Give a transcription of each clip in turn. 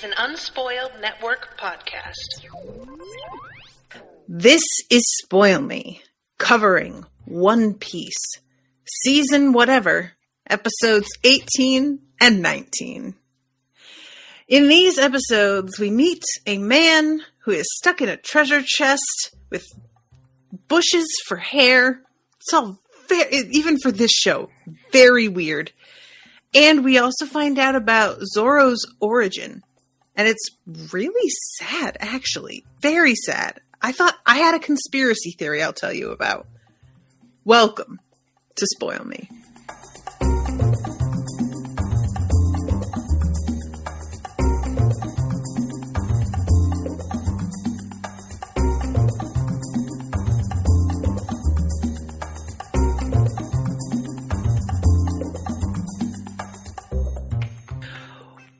an Unspoiled Network podcast. This is Spoil Me, covering One Piece, season whatever, episodes 18 and 19. In these episodes, we meet a man who is stuck in a treasure chest with bushes for hair. It's all very, even for this show, very weird. And we also find out about Zoro's origin. And it's really sad, actually. Very sad. I thought I had a conspiracy theory I'll tell you about. Welcome to Spoil Me.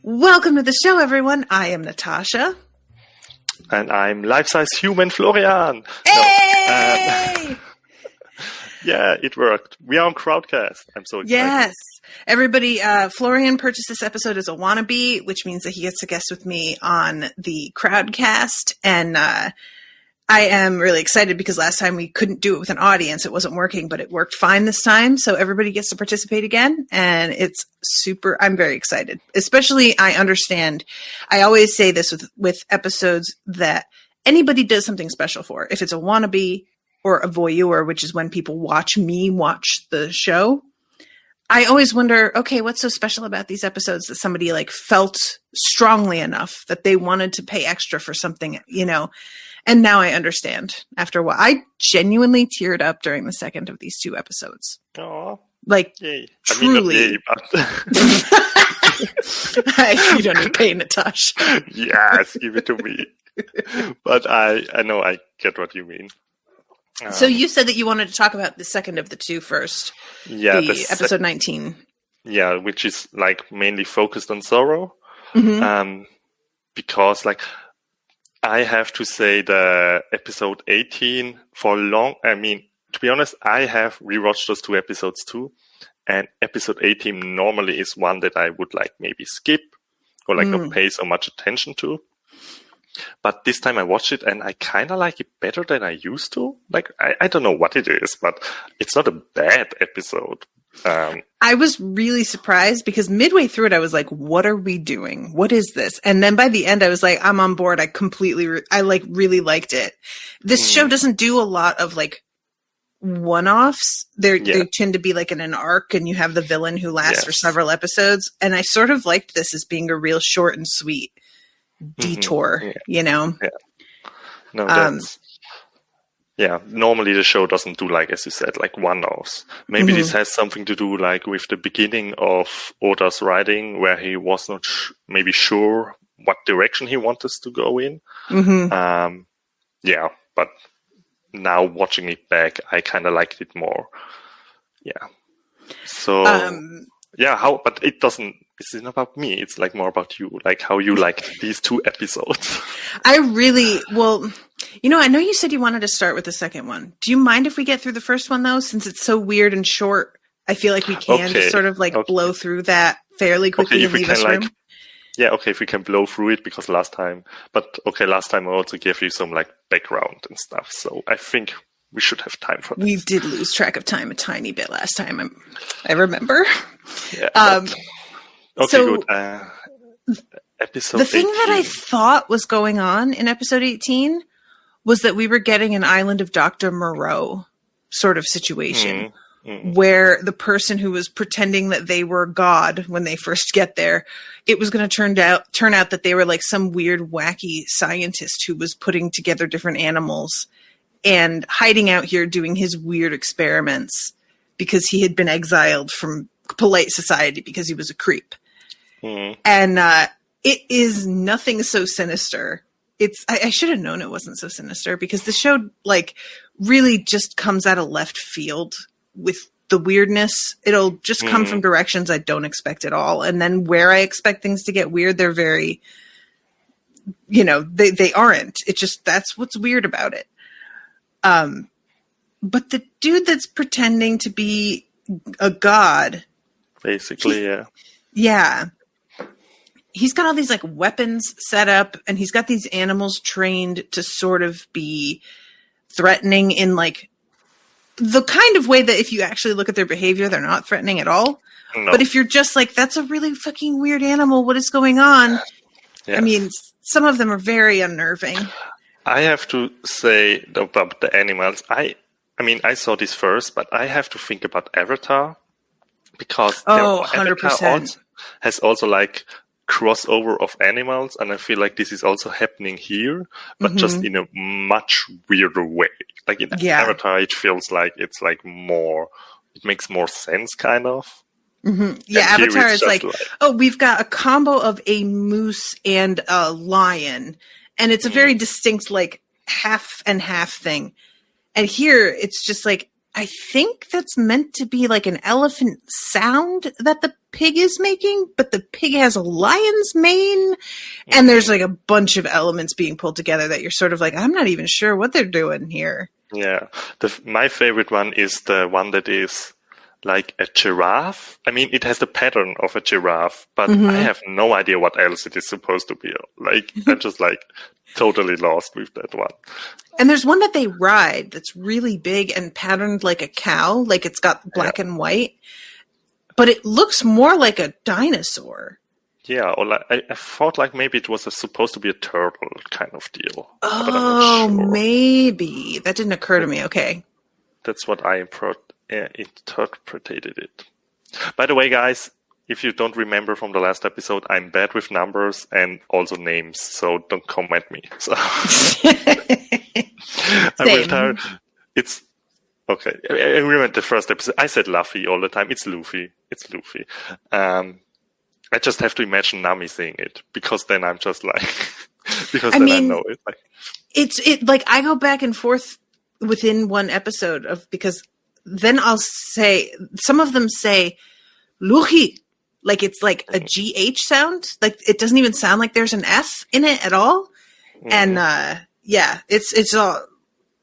Welcome to the show, everyone. I am Natasha. And I'm life-size human Florian. Hey! Yeah, it worked. We are on Crowdcast. I'm so excited. Yes. Everybody, Florian purchased this episode as a wannabe, which means that he gets to guest with me on the Crowdcast. And I am really excited because last time we couldn't do it with an audience. It wasn't working, but it worked fine this time. So everybody gets to participate again. And it's super, I'm very excited. Especially, I understand, I always say this with episodes that anybody does something special for. If it's a wannabe or a voyeur, which is when people watch me watch the show, I always wonder, okay, what's so special about these episodes that somebody like felt strongly enough that they wanted to pay extra for something, you know? And now I understand after a while. I genuinely teared up during the second of these two episodes. Aww. Like, yay. truly. I mean, not yay, You don't need to pay, Natasha. Yes, give it to me. But I know I get what you mean. So you said that you wanted to talk about the second of the two first. Yeah. The episode 19. Yeah, which is like mainly focused on Zoro. Mm-hmm. Because like, I have to say the episode 18 to be honest, I have rewatched those two episodes too. And episode 18 normally is one that I would like maybe skip or like not pay so much attention to. But this time I watched it and I kind of like it better than I used to. Like, I don't know what it is, but it's not a bad episode. I was really surprised because midway through it, I was like, what are we doing? What is this? And then by the end, I was like, I'm on board. I really liked it. This show doesn't do a lot of like one-offs. They tend to be like in an arc and you have the villain who lasts for several episodes. And I sort of liked this as being a real short and sweet detour, you know? Yeah. No, that's... Yeah, normally the show doesn't do, like, as you said, like one-offs. Maybe this has something to do, like, with the beginning of Oda's writing, where he was not maybe sure what direction he wanted us to go in. Yeah, but now watching it back, I kind of liked it more. Yeah. So, but it doesn't, it's not about me. It's, like, more about you, like, how you liked these two episodes. I know you said you wanted to start with the second one. Do you mind if we get through the first one, though? Since it's so weird and short, I feel like we can just sort of, like, blow through that fairly quickly and leave us room. Yeah, okay, if we can blow through it, because last time I also gave you some, like, background and stuff, so I think we should have time for this. We did lose track of time a tiny bit last time, I remember. Yeah, good. Episode the thing 18. that I thought was going on in episode 18 was that we were getting an Island of Dr. Moreau sort of situation where the person who was pretending that they were God when they first get there, it was going to turn out that they were like some weird, wacky scientist who was putting together different animals and hiding out here doing his weird experiments because he had been exiled from polite society because he was a creep. And it is nothing so sinister. I should have known it wasn't so sinister because the show like really just comes out of left field with the weirdness. It'll just come from directions I don't expect at all. And then where I expect things to get weird, they're very, they aren't. It just, that's what's weird about it. But the dude that's pretending to be a god. Basically, Yeah. he's got all these like weapons set up, and he's got these animals trained to sort of be threatening in like the kind of way that if you actually look at their behavior, they're not threatening at all. No. But if you're just like, that's a really fucking weird animal, what is going on? Yeah. I mean, some of them are very unnerving. I have to say about the animals, I mean, I saw this first, but I have to think about Avatar, because 100%. Avatar has also like crossover of animals, and I feel like this is also happening here, but just in a much weirder way. Like in Avatar, it feels like it's like more, it makes more sense, kind of. Yeah, Avatar is like, we've got a combo of a moose and a lion, and it's a very distinct like half and half thing. And here it's just like, I think that's meant to be like an elephant sound that the pig is making, but the pig has a lion's mane, and there's like a bunch of elements being pulled together that you're sort of like, I'm not even sure what they're doing here. Yeah, my favorite one is the one that is like a giraffe. I mean, it has the pattern of a giraffe, but I have no idea what else it is supposed to be. Like, I'm just like totally lost with that one. And there's one that they ride that's really big and patterned like a cow, like it's got black and white, but it looks more like a dinosaur. Yeah, or like, I thought like maybe it was supposed to be a turtle kind of deal. Oh, maybe. That didn't occur to me. Okay. That's what I interpreted it. By the way, guys, if you don't remember from the last episode, I'm bad with numbers and also names, so don't come at me. So I will tell. It's okay. I remember the first episode. I said Luffy all the time. It's Luffy. It's Luffy. I just have to imagine Nami saying it, because then I'm just like, because I know it. Like, it's like I go back and forth within one episode of, because then I'll say, some of them say Luffy, like it's like a GH sound, like it doesn't even sound like there's an F in it at all. And it's all,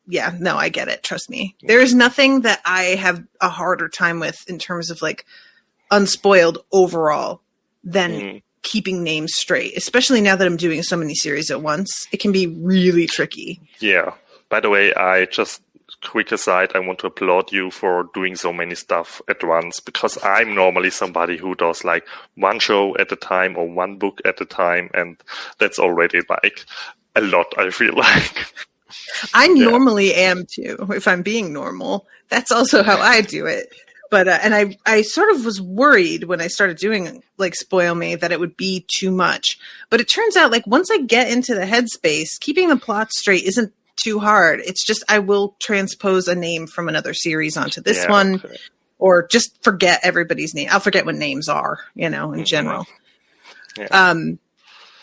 no, I get it. Trust me. There is nothing that I have a harder time with in terms of like Unspoiled overall than keeping names straight, especially now that I'm doing so many series at once. It can be really tricky. Yeah. By the way, quick aside, I want to applaud you for doing so many stuff at once, because I'm normally somebody who does like one show at a time or one book at a time, and that's already like a lot, I feel like. I normally am too, if I'm being normal. That's also how I do it. But and I sort of was worried when I started doing like Spoil Me that it would be too much. But it turns out like once I get into the headspace, keeping the plot straight isn't too hard. It's just I will transpose a name from another series onto this one, or just forget everybody's name. I'll forget what names are, in general. Yeah.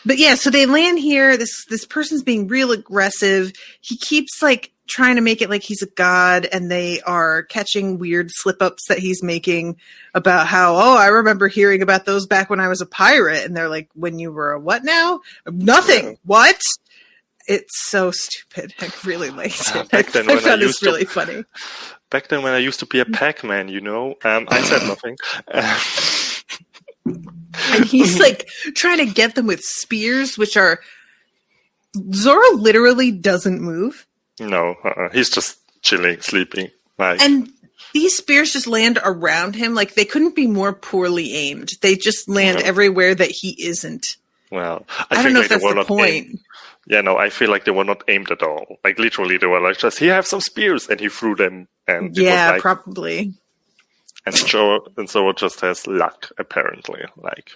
But yeah, so they land here. This person's being real aggressive. He keeps like trying to make it like he's a god, and they are catching weird slip-ups that he's making about how, I remember hearing about those back when I was a pirate. And they're like, when you were a what now? Nothing. Yeah. What? It's so stupid. I really liked it. I found this really funny. Back then when I used to be a Pac-Man, I said nothing. And he's like trying to get them with spears, which are... Zoro literally doesn't move. No, he's just chilling, sleeping. And these spears just land around him. Like, they couldn't be more poorly aimed. They just land everywhere that he isn't. Well, I don't know if that's the point. Yeah, no, I feel like they were not aimed at all. Like, literally, they were like, just, here, have some spears. And he threw them. And it was like, probably. And Zoro just has luck, apparently. Like...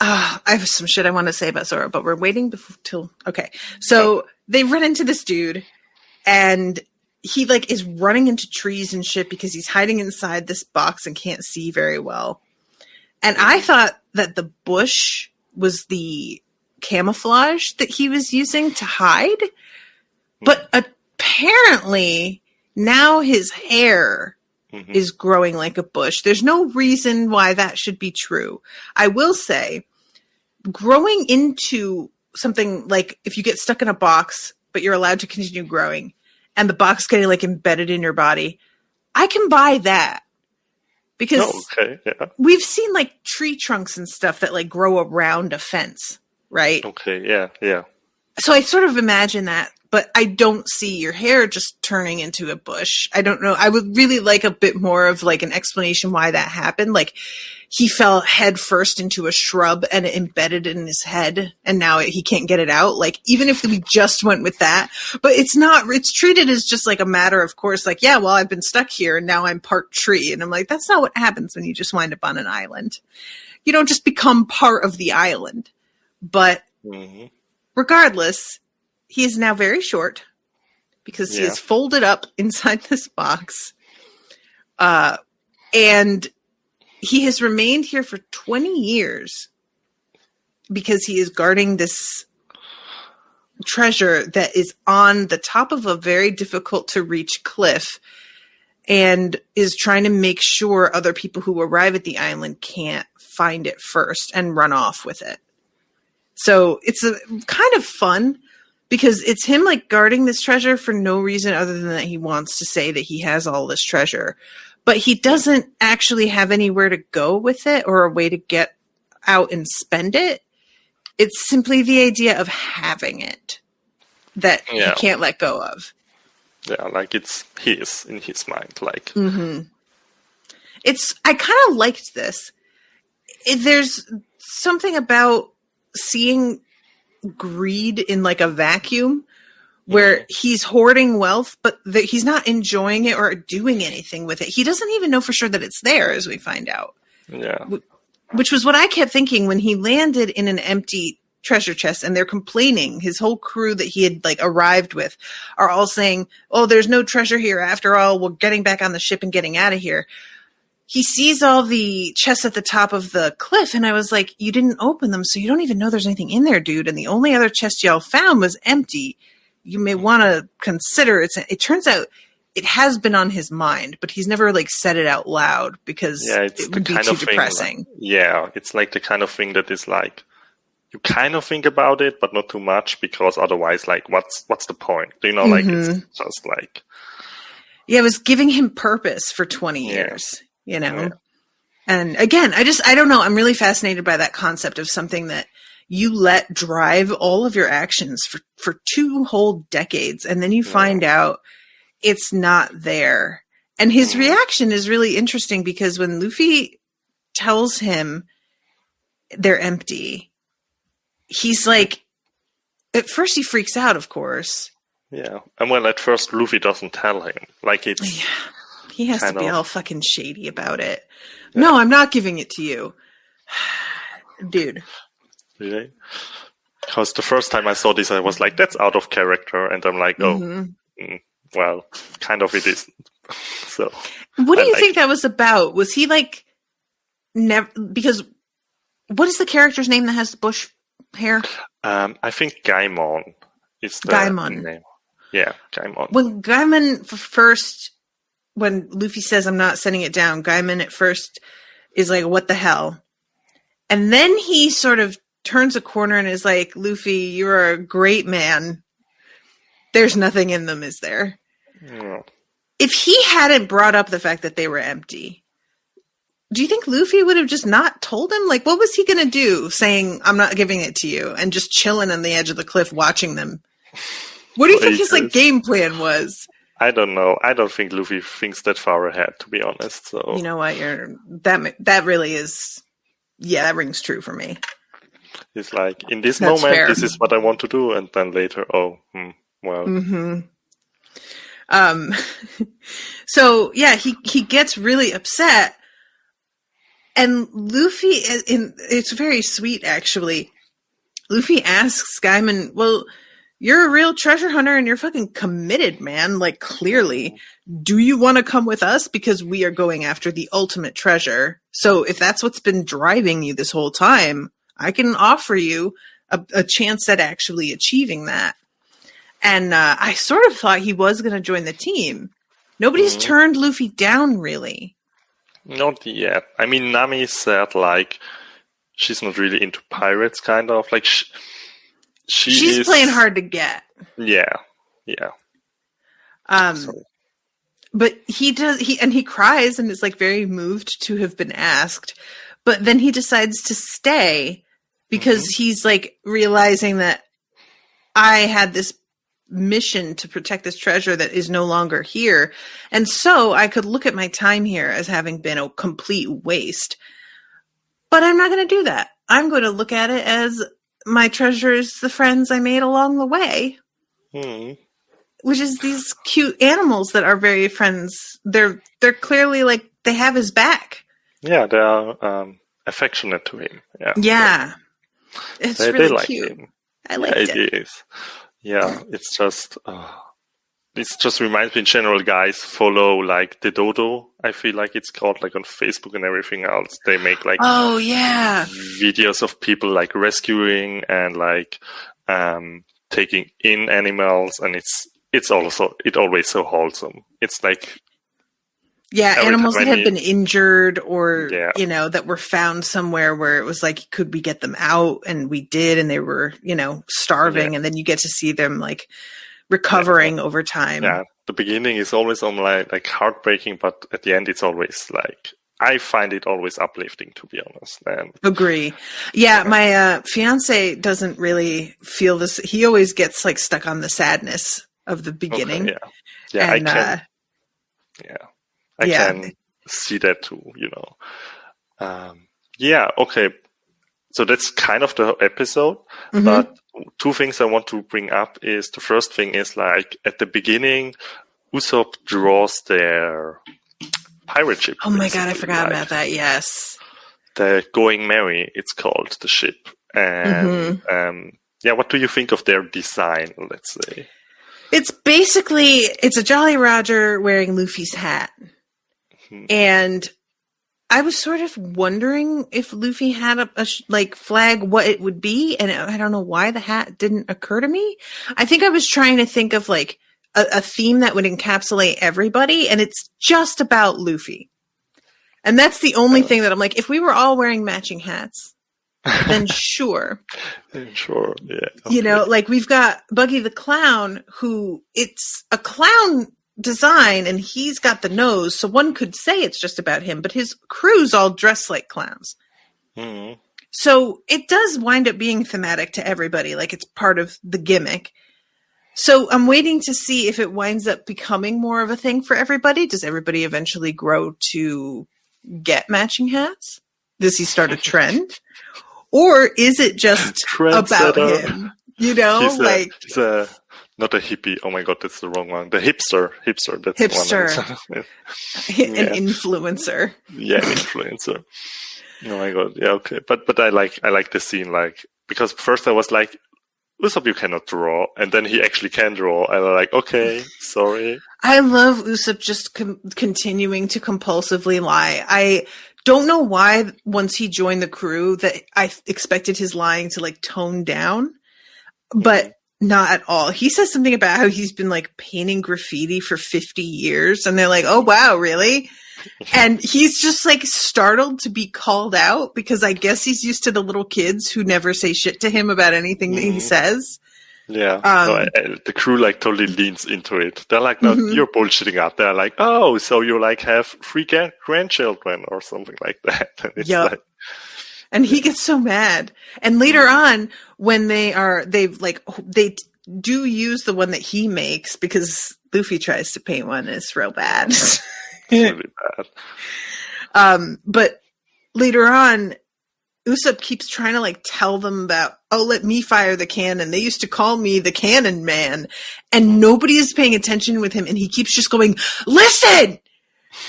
I have some shit I want to say about Zoro, but we're waiting till... Okay. So they run into this dude, and he like is running into trees and shit because he's hiding inside this box and can't see very well. And I thought that the bush was the camouflage that he was using to hide. But apparently now his hair is growing like a bush. There's no reason why that should be true. I will say, growing into something like if you get stuck in a box, but you're allowed to continue growing, and the box getting like embedded in your body, I can buy that. Because okay, yeah. we've seen like tree trunks and stuff that like grow around a fence, right? Okay, yeah. So I sort of imagine that, but I don't see your hair just turning into a bush. I don't know. I would really like a bit more of like an explanation why that happened. Like he fell head first into a shrub and it embedded in his head and now he can't get it out. Like even if we just went with that, but it's treated as just like a matter of course, like, yeah, well, I've been stuck here and now I'm part tree. And I'm like, that's not what happens when you just wind up on an island. You don't just become part of the island, but regardless, he is now very short because he is folded up inside this box. And he has remained here for 20 years because he is guarding this treasure that is on the top of a very difficult to reach cliff and is trying to make sure other people who arrive at the island can't find it first and run off with it. So it's a kind of fun because it's him like guarding this treasure for no reason other than that he wants to say that he has all this treasure, but he doesn't actually have anywhere to go with it or a way to get out and spend it. It's simply the idea of having it that he can't let go of. Yeah, like it's his in his mind, like. I kind of liked this. There's something about seeing greed in like a vacuum where he's hoarding wealth, but he's not enjoying it or doing anything with it. He doesn't even know for sure that it's there, as we find out. Yeah. Which was what I kept thinking when he landed in an empty treasure chest and they're complaining. His whole crew that he had like arrived with are all saying, oh, there's no treasure here after all. We're getting back on the ship and getting out of here. He sees all the chests at the top of the cliff, and I was like, you didn't open them, so you don't even know there's anything in there, dude. And the only other chest y'all found was empty. You may want to consider it. It turns out it has been on his mind, but he's never like said it out loud because it would be too depressing. It's like the kind of thing that is like, you kind of think about it, but not too much because otherwise, like, what's the point? You know, like it's just like. Yeah, it was giving him purpose for 20 years. You know, and again, I don't know. I'm really fascinated by that concept of something that you let drive all of your actions for 2 whole decades. And then you find out it's not there. And his reaction is really interesting because when Luffy tells him they're empty, he's like, at first he freaks out, of course. Yeah. And well, at first Luffy doesn't tell him. Like it's. Yeah. He has to be all fucking shady about it. Yeah. No, I'm not giving it to you. Dude. Really? Because the first time I saw this, I was like, that's out of character. And I'm like, well, kind of it is. So. What do you think that was about? Was he like, never, because what is the character's name that has the bush hair? I think Gaimon is the name. Yeah, Gaimon. When Gaimon first... When Luffy says, I'm not sending it down, Gaimon at first is like, what the hell? And then he sort of turns a corner and is like, Luffy, you're a great man. There's nothing in them, is there? No. If he hadn't brought up the fact that they were empty, do you think Luffy would have just not told him? Like, what was he going to do saying, I'm not giving it to you, and just chilling on the edge of the cliff watching them? What do you think his like game plan was? I don't know. I don't think Luffy thinks that far ahead, to be honest. So you know what? That really is. Yeah, that rings true for me. It's like in this moment, fair. This is what I want to do, and then later, well. So yeah, he gets really upset, and Luffy, it's very sweet actually. Luffy asks Gaimon, well, you're a real treasure hunter and you're fucking committed, man. Like, clearly. Do you want to come with us? Because we are going after the ultimate treasure. So if that's what's been driving you this whole time, I can offer you a chance at actually achieving that. And I sort of thought he was going to join the team. Nobody's turned Luffy down, really. Not yet. I mean, Nami said, like, she's not really into pirates, kind of. Like, she's playing hard to get. Yeah. So. But he cries and is like very moved to have been asked. But then he decides to stay because he's like realizing that I had this mission to protect this treasure that is no longer here. And so I could look at my time here as having been a complete waste. But I'm not going to do that. I'm going to look at it as my treasure is the friends I made along the way. Which is these cute animals that are very friends. They're clearly like they have his back. Yeah, they are affectionate to him. Yeah. It's really like cute. him. I like it. It is. Yeah, it's just reminds me in general, guys, follow like the Dodo. I feel like it's called like on Facebook and everything else. They make like videos of people like rescuing and like taking in animals, and it's always so wholesome. It's like animals that have been injured or that were found somewhere where it was like, could we get them out? And we did, and they were starving, and then you get to see them like recovering over time. Yeah, the beginning is always on like heartbreaking, but at the end it's always like, I find it always uplifting, to be honest. And agree. Yeah, my fiance doesn't really feel this. He always gets like stuck on the sadness of the beginning. Okay, yeah, and, I can see that too, okay. So that's kind of the episode. But two things I want to bring up is, the first thing is like at the beginning, Usopp draws their pirate ship. Oh my god, I forgot about that. Yes. The Going Merry, it's called, the ship. And what do you think of their design, let's say? It's a Jolly Roger wearing Luffy's hat. And I was sort of wondering if Luffy had a flag, what it would be. And I don't know why the hat didn't occur to me. I think I was trying to think of like a theme that would encapsulate everybody. And it's just about Luffy. And that's the only thing that I'm like, if we were all wearing matching hats, then sure. Sure, yeah. Okay. Like we've got Buggy the Clown, who it's a clown design and he's got the nose, so one could say it's just about him, but his crew's all dressed like clowns. So it does wind up being thematic to everybody, like it's part of the gimmick. So I'm waiting to see if it winds up becoming more of a thing for everybody. Does everybody eventually grow to get matching hats? Does he start a trend? Or is it just about him? He's not a hippie. Oh my god, that's the wrong one. The hipster. That's hipster. The one. An influencer. Yeah, an influencer. Oh my god. Yeah, okay. But I like the scene, like, because first I was like, Usopp, you cannot draw, and then he actually can draw, and I'm like, okay, sorry. I love Usopp just continuing to compulsively lie. I don't know why once he joined the crew that I expected his lying to like tone down, but not at all. He says something about how he's been like painting graffiti for 50 years, and they're like, oh wow, really? And he's just like startled to be called out, because I guess he's used to the little kids who never say shit to him about anything that he says. Yeah, the crew like totally leans into it. They're like, no, you're bullshitting up. They're like, oh, so you like have 3 grandchildren or something like that. And it's like, and he gets so mad. And later on, when they do use the one that he makes, because Luffy tries to paint one, it's real bad. It's really bad. But later on, Usopp keeps trying to like tell them about, oh, let me fire the cannon. They used to call me the Cannon Man, and nobody is paying attention with him. And he keeps just going, listen.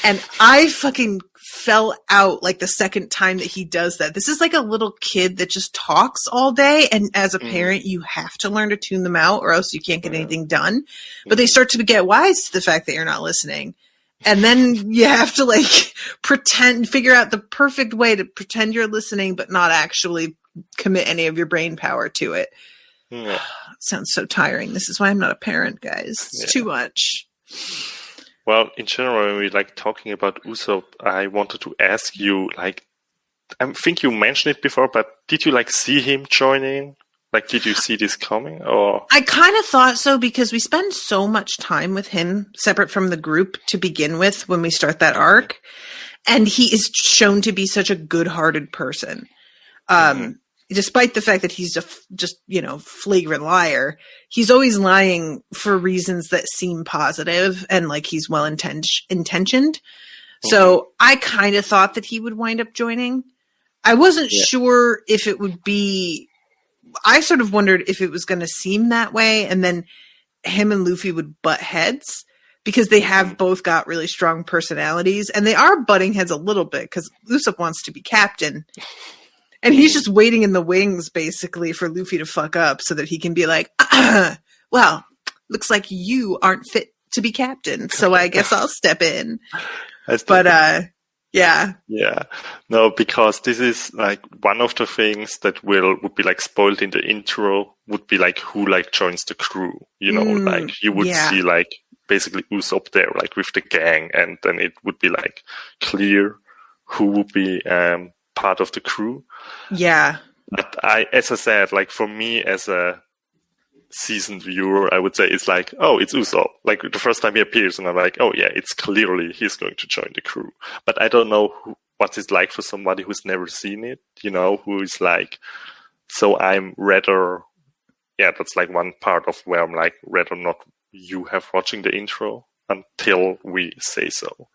And I fucking fell out like the second time that he does that. This is like a little kid that just talks all day. And as a parent, you have to learn to tune them out, or else you can't get anything done. But they start to get wise to the fact that you're not listening. And then you have to like figure out the perfect way to pretend you're listening, but not actually commit any of your brain power to it. Yeah. It sounds so tiring. This is why I'm not a parent, guys. It's too much. Well, in general, when we like talking about Usopp, I wanted to ask you, like, I think you mentioned it before, but did you like see him joining Like, did you see this coming, or? I kind of thought so because we spend so much time with him separate from the group to begin with when we start that arc. And he is shown to be such a good-hearted person. Despite the fact that he's just, flagrant liar, he's always lying for reasons that seem positive and like he's intentioned. So I kind of thought that he would wind up joining. I wasn't sure if it would be... I sort of wondered if it was going to seem that way and then him and Luffy would butt heads because they have both got really strong personalities and they are butting heads a little bit because Usopp wants to be captain and he's just waiting in the wings basically for Luffy to fuck up so that he can be like, well, looks like you aren't fit to be captain. So I guess I'll step in. Yeah. No, because this is like one of the things that would be like spoiled in the intro would be like who like joins the crew, like you would see like basically Usopp there, like with the gang, and then it would be like clear who would be part of the crew. Yeah. But as I said, like for me as a seasoned viewer, I would say it's like, oh, it's Usopp. Like the first time he appears, and I'm like, oh yeah, it's clearly he's going to join the crew. But I don't know what it's like for somebody who's never seen it, who is like, so I'm rather, that's like one part of where I'm like, rather not you have watching the intro until we say so.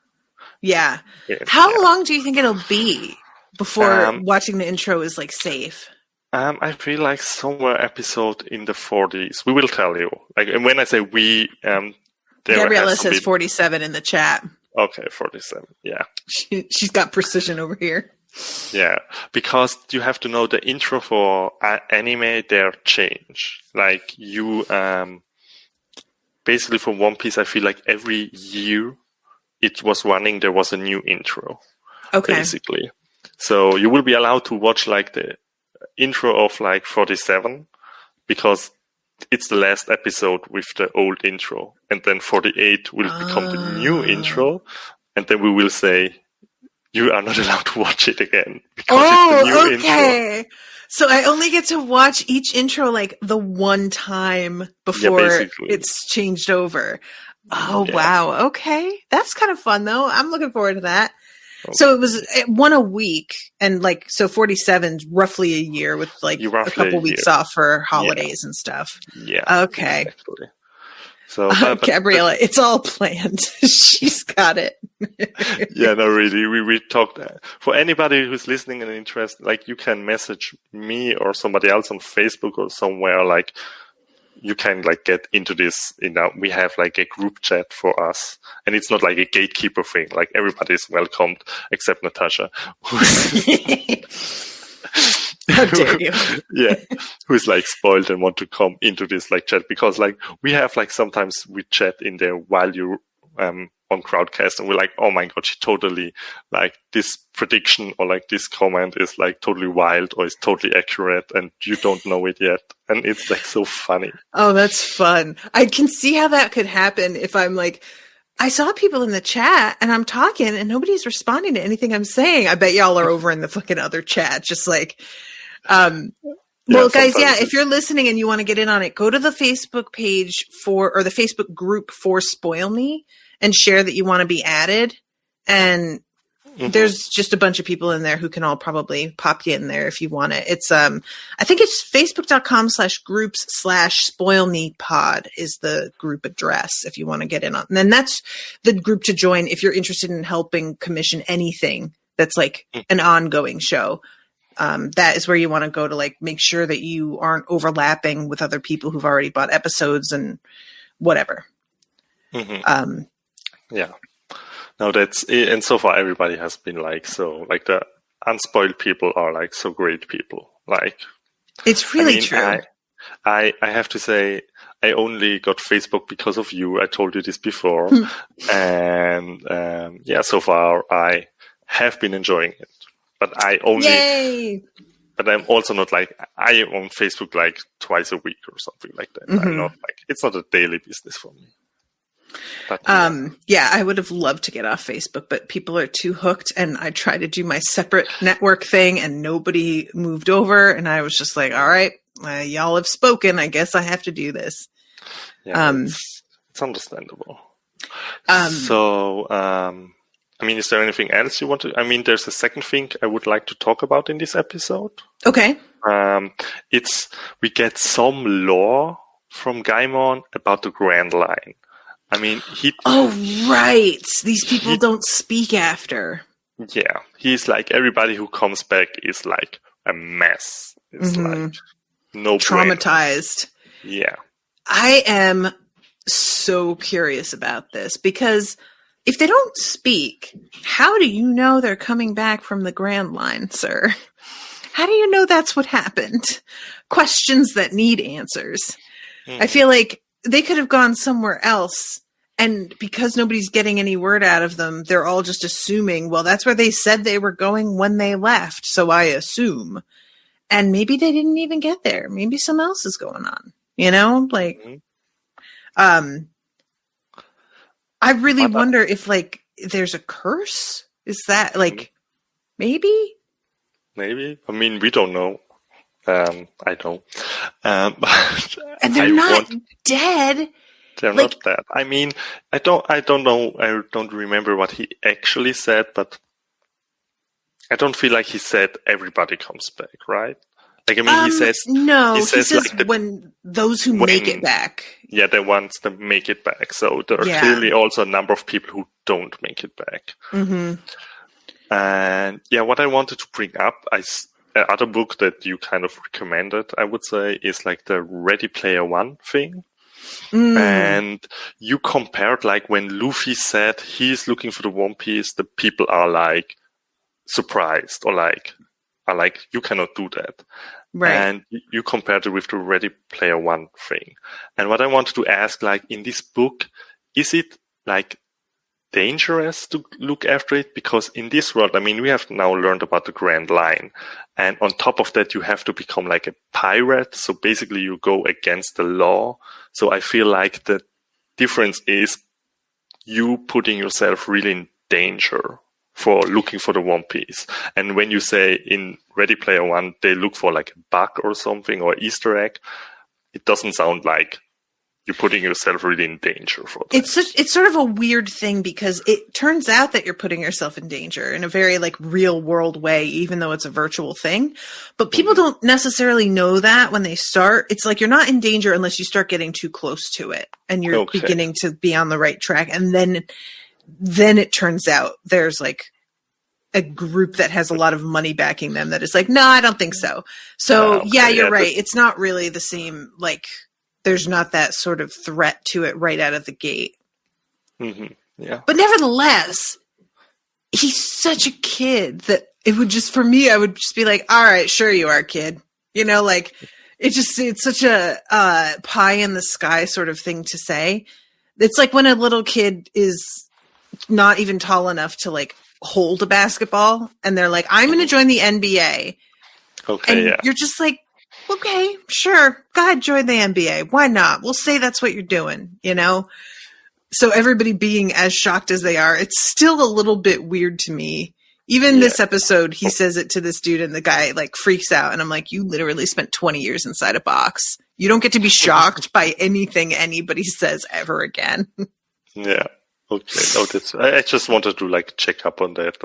Yeah. How long do you think it'll be before watching the intro is like safe? I feel like somewhere episode in the 40s. We will tell you. Like, and when I say we, Gabriella says 47 in the chat. Okay, 47. Yeah, she's got precision over here. Yeah, because you have to know the intro for anime. They're change. Like you, basically for One Piece, I feel like every year it was running, there was a new intro. Okay. Basically, so you will be allowed to watch like the intro of like 47 because it's the last episode with the old intro, and then 48 will become the new intro, and then we will say you are not allowed to watch it again because it's the new intro. So I only get to watch each intro like the one time before it's changed over. Wow. Okay. That's kind of fun though. I'm looking forward to that. Okay. So it was one a week, and like, so 47's roughly a year with like a couple weeks off for holidays and stuff. Yeah. Okay. Exactly. So, Gabriella, it's all planned. She's got it. Yeah, no, really. We talked. For anybody who's listening and interested, like you can message me or somebody else on Facebook or somewhere, like, you can like get into this. We have like a group chat for us, and it's not like a gatekeeper thing. Like everybody is welcomed except Natasha. How dare you? Yeah, who's like spoiled and want to come into this like chat, because like we have like sometimes we chat in there while you're on Crowdcast, and we're like, oh my god, she totally like this prediction or like this comment is like totally wild or is totally accurate, and you don't know it yet, and it's like so funny. Oh, that's fun. I can see how that could happen if I'm like, I saw people in the chat and I'm talking and nobody's responding to anything I'm saying. I bet y'all are over in the fucking other chat, just like, well, guys, if you're listening and you want to get in on it, go to the Facebook page or the Facebook group for Spoil Me and share that you want to be added. And there's just a bunch of people in there who can all probably pop you in there if you want it. It's, I think it's facebook.com/groups/spoilmepod is the group address if you want to get in on. And then that's the group to join if you're interested in helping commission anything that's like an ongoing show. That is where you want to go to like make sure that you aren't overlapping with other people who've already bought episodes and whatever. Yeah. No, that's it. And so far everybody has been like, so like the unspoiled people are like so great people. Like it's really true. I have to say I only got Facebook because of you. I told you this before. And so far I have been enjoying it. But I only Yay! But I'm also not like I am on Facebook like twice a week or something like that. I'm not like it's not a daily business for me. But, I would have loved to get off Facebook, but people are too hooked, and I tried to do my separate network thing and nobody moved over, and I was just like, all right, y'all have spoken. I guess I have to do this. Yeah, it's understandable. I mean, is there anything else you want to? I mean, there's a second thing I would like to talk about in this episode. Okay. We get some lore from Gaimon about the Grand Line. I mean, right. These people don't speak after. Yeah, he's like, everybody who comes back is like a mess. It's like no traumatized. Brain. Yeah. I am so curious about this because if they don't speak, how do you know they're coming back from the Grand Line, sir? How do you know that's what happened? Questions that need answers. I feel like they could have gone somewhere else, and because nobody's getting any word out of them, they're all just assuming, well, that's where they said they were going when they left, so I assume. And maybe they didn't even get there. Maybe something else is going on. You know? Like, I really wonder if, like, there's a curse? Is that, like, maybe? Maybe. I mean, we don't know. I don't. But and they're not dead. They're not dead. I mean, I don't know. I don't remember what he actually said, but I don't feel like he said everybody comes back, right? Like, I mean, he says no. He says like when those who make it back. Yeah, the ones that make it back. So there are clearly also a number of people who don't make it back. And yeah, what I wanted to bring up, other book that you kind of recommended, I would say, is like the Ready Player One thing. And you compared, like, when Luffy said he's looking for the One Piece, the people are like surprised or like you cannot do that. Right. And you compared it with the Ready Player One thing. And what I wanted to ask, like, in this book, is it like dangerous to look after it? Because in this world, I mean, we have now learned about the Grand Line, and on top of that, you have to become like a pirate. So basically you go against the law. So I feel like the difference is you putting yourself really in danger for looking for the One Piece. And when you say in Ready Player One, they look for like a bug or something or Easter egg, it doesn't sound like you're putting yourself really in danger for that. It's sort of a weird thing because it turns out that you're putting yourself in danger in a very like real world way, even though it's a virtual thing. But people don't necessarily know that when they start. It's like you're not in danger unless you start getting too close to it and you're beginning to be on the right track. And then it turns out there's like a group that has a lot of money backing them that is like, no, I don't think so. So you're right. It's not really the same, like, there's not that sort of threat to it right out of the gate. Yeah. But nevertheless, he's such a kid that it would just, for me, I would just be like, all right, sure you are, kid. You know, like, it's such a pie in the sky sort of thing to say. It's like when a little kid is not even tall enough to like hold a basketball and they're like, I'm going to join the NBA. And you're just like, okay, sure. Go ahead, join the NBA. Why not? We'll say that's what you're doing, you know? So everybody being as shocked as they are, it's still a little bit weird to me. Even this episode, he says it to this dude and the guy like freaks out. And I'm like, you literally spent 20 years inside a box. You don't get to be shocked by anything anybody says ever again. Yeah. Okay. No, I just wanted to like check up on that,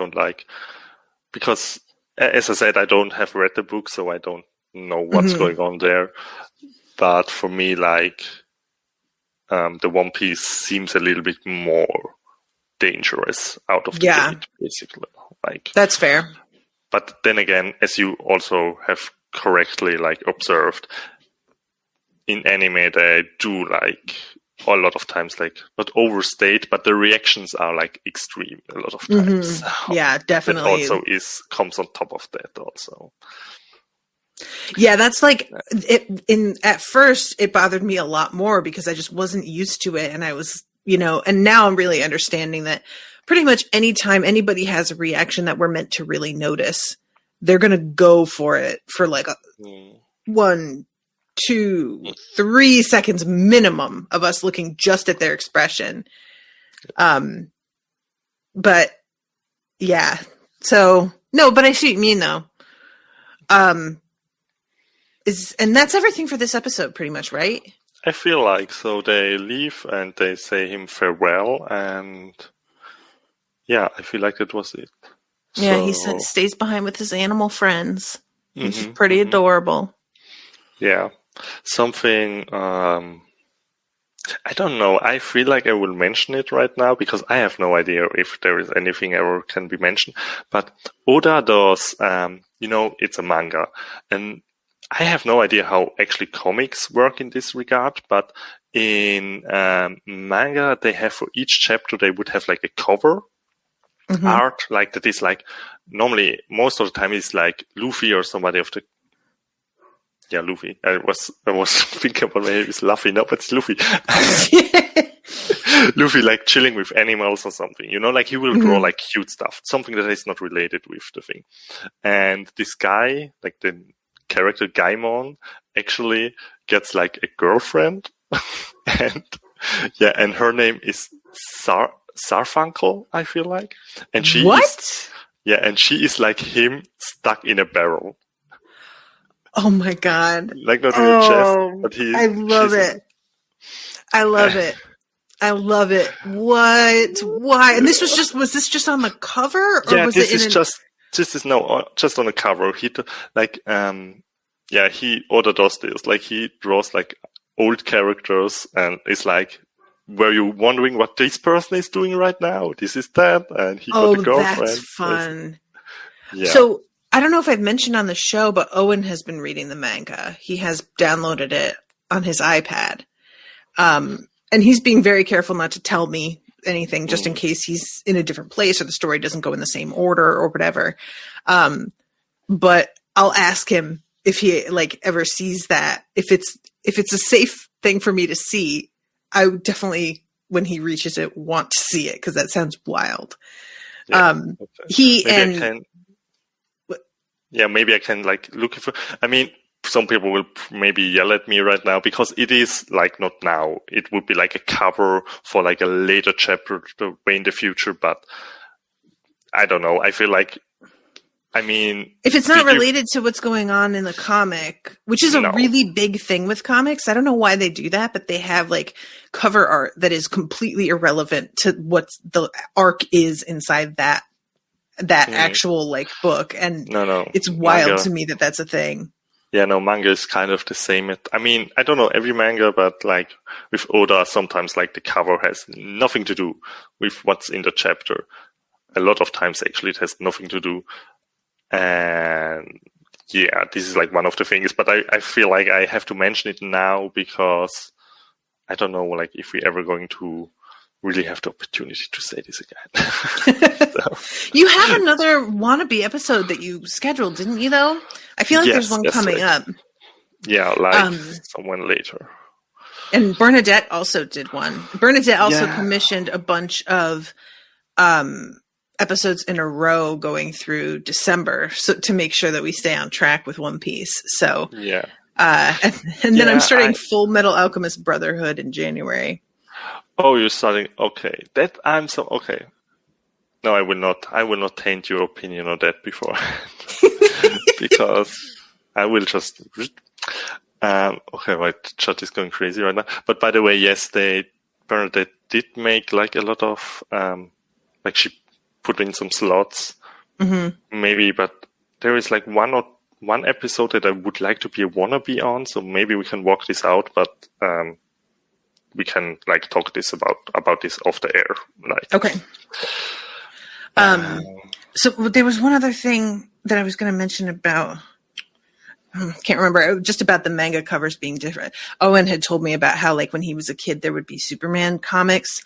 because as I said, I don't have read the book, so I don't know what's going on there. But for me, like, the One Piece seems a little bit more dangerous out of the gate, basically. Like, that's fair. But then again, as you also have correctly like observed, in anime they do like a lot of times like not overstate, but the reactions are like extreme a lot of times. So yeah, definitely. That also comes on top of that also. Yeah, that's like at first it bothered me a lot more because I just wasn't used to it, and I was, you know, and now I'm really understanding that pretty much anytime anybody has a reaction that we're meant to really notice, they're going to go for it for like 1, 2, 3 seconds minimum of us looking just at their expression. But yeah, so no, but I see what you mean though. And that's everything for this episode, pretty much, right? I feel like so. They leave and they say him farewell, and yeah, I feel like that was it. Yeah, So, he stays behind with his animal friends, which is mhm, pretty mhm. adorable. Yeah, something. I don't know. I feel like I will mention it right now because I have no idea if there is anything ever can be mentioned. But Oda does, it's a manga, and I have no idea how actually comics work in this regard. But in manga, they have for each chapter they would have like a cover art, like that is like normally most of the time it's like Luffy or somebody of the. Yeah, Luffy. I was thinking about maybe it's Luffy, no, but it's Luffy. Luffy like chilling with animals or something, like he will draw like cute stuff, something that is not related with the thing. And this guy, like the character Gaimon, actually gets like a girlfriend, and her name is Sarfunkel, I feel like, and she is like him stuck in a barrel. Oh my god! Like not in the chest, but I love it. I love it. I love it. What? Why? And was this just on the cover, or was it in just on the cover. Oda does this. Like he draws like old characters, and it's like, were you wondering what this person is doing right now? This is that, and he got a girlfriend. That's fun. Yeah. So I don't know if I've mentioned on the show, but Owen has been reading the manga. He has downloaded it on his iPad. And he's being very careful not to tell me anything just in case he's in a different place or the story doesn't go in the same order or whatever. But I'll ask him if he like ever sees that. If it's a safe thing for me to see, I would definitely, when he reaches it, want to see it because that sounds wild. Yeah, maybe I can like look for. I mean, some people will maybe yell at me right now because it is like not now. It would be like a cover for like a later chapter way in the future. But I don't know. I feel like, if it's not related to what's going on in the comic, which is a really big thing with comics, I don't know why they do that, but they have like cover art that is completely irrelevant to what the arc is inside that actual like book. And it's wild manga. to me that that's a thing. Yeah, no, manga is kind of the same. I don't know every manga, but like with Oda, sometimes like the cover has nothing to do with what's in the chapter. A lot of times, actually, it has nothing to do. And yeah, this is like one of the things. But I feel like I have to mention it now because I don't know, like if we're ever going to really have the opportunity to say this again. You have another wannabe episode that you scheduled, didn't you, though? I feel like there's one coming up. Yeah, like someone later. And Bernadette also did one. Bernadette also commissioned a bunch of episodes in a row going through December to make sure that we stay on track with One Piece. So yeah. And then I'm starting Full Metal Alchemist Brotherhood in January. Oh, you're starting. Okay, okay. No, I will not taint your opinion on that before, because I will just. Okay, my chat is going crazy right now. But by the way, yes, Bernadette did make like a lot of like she put in some slots, maybe. But there is like one episode that I would like to be a wannabe on, so maybe we can walk this out. But we can like talk this about this off the air. Like okay. So there was one other thing that I was going to mention about. Can't remember. Just about the manga covers being different. Owen had told me about how, like, when he was a kid, there would be Superman comics,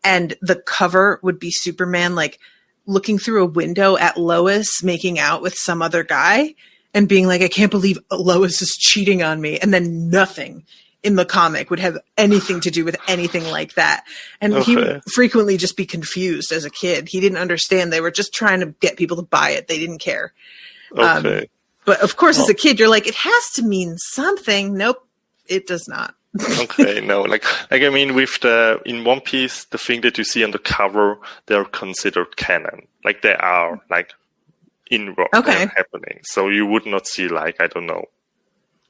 and the cover would be Superman, like, looking through a window at Lois making out with some other guy, and being like, "I can't believe Lois is cheating on me," and then nothing in the comic would have anything to do with anything like that. And he would frequently just be confused as a kid. He didn't understand. They were just trying to get people to buy it. They didn't care. Okay. But of course, as a kid, you're like, it has to mean something. Nope, it does not. Okay, no, like I mean, with in One Piece, the thing that you see on the cover, they're considered canon. Like they are like in what they're happening. So you would not see like, I don't know,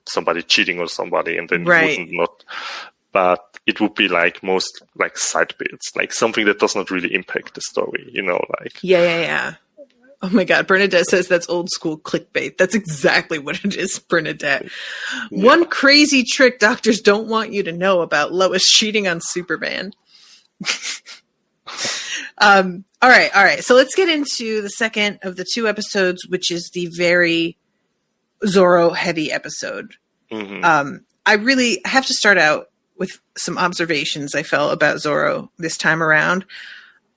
somebody cheating on somebody, and then Right. you wouldn't not. But it would be like most like side bits, like something that does not really impact the story, like. Yeah. Oh my God. Bernadette says that's old school clickbait. That's exactly what it is, Bernadette. Yeah. One crazy trick doctors don't want you to know about Lois cheating on Superman. All right. So let's get into the second of the two episodes, which is the very Zorro heavy episode. Mm-hmm. I really have to start out with some observations I felt about Zorro this time around.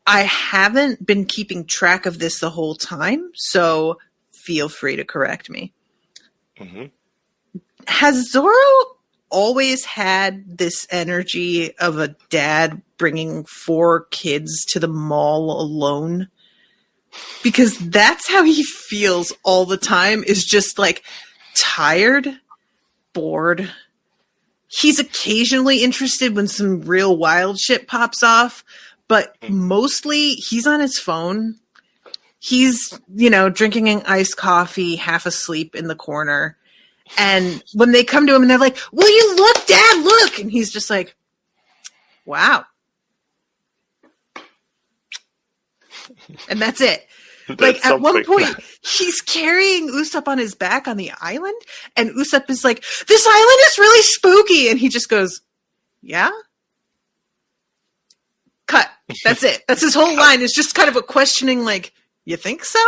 I haven't been keeping track of this the whole time, so feel free to correct me. Mm-hmm. Has Zorro always had this energy of a dad bringing 4 kids to the mall alone? Because that's how he feels all the time, is just like tired, bored. He's occasionally interested when some real wild shit pops off, but mostly he's on his phone. He's, drinking an iced coffee, half asleep in the corner. And when they come to him and they're like, "Will you look, Dad, look?" And he's just like, "Wow." And that's it. Like at one point, he's carrying Usopp on his back on the island, and Usopp is like, "This island is really spooky," and he just goes, "Yeah." Cut. That's it. That's his whole line. It's just kind of a questioning, like, "You think so?"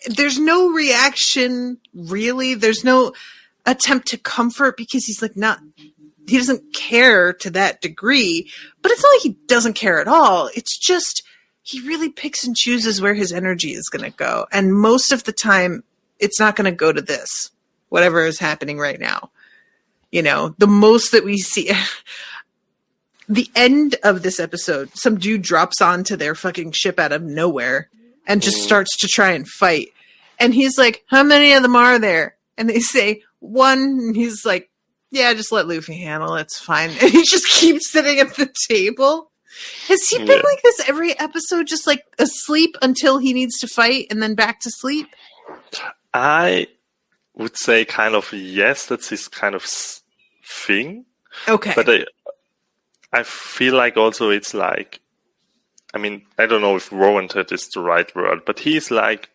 There's no reaction, really. There's no attempt to comfort, because he's like he doesn't care to that degree, but it's not like he doesn't care at all. It's just, he really picks and chooses where his energy is going to go. And most of the time, it's not going to go to this, whatever is happening right now. The most that we see, the end of this episode, some dude drops onto their fucking ship out of nowhere and just starts to try and fight. And he's like, "How many of them are there?" And they say, "1." And he's like, "Yeah, just let Luffy handle it. It's fine." And he just keeps sitting at the table. Has he been like this every episode, just like asleep until he needs to fight and then back to sleep? I would say kind of yes, that's his kind of thing. Okay. But I feel like also it's like, I don't know if warranted is the right word, but he's like,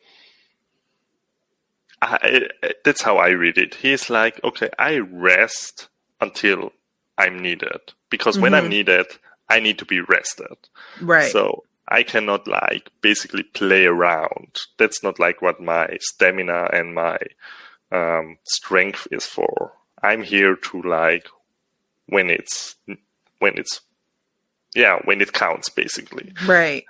that's how I read it. He's like, okay, I rest until I'm needed. Because when I'm needed, I need to be rested. Right. So I cannot like basically play around. That's not like what my stamina and my strength is for. I'm here to like when it counts, basically. Right.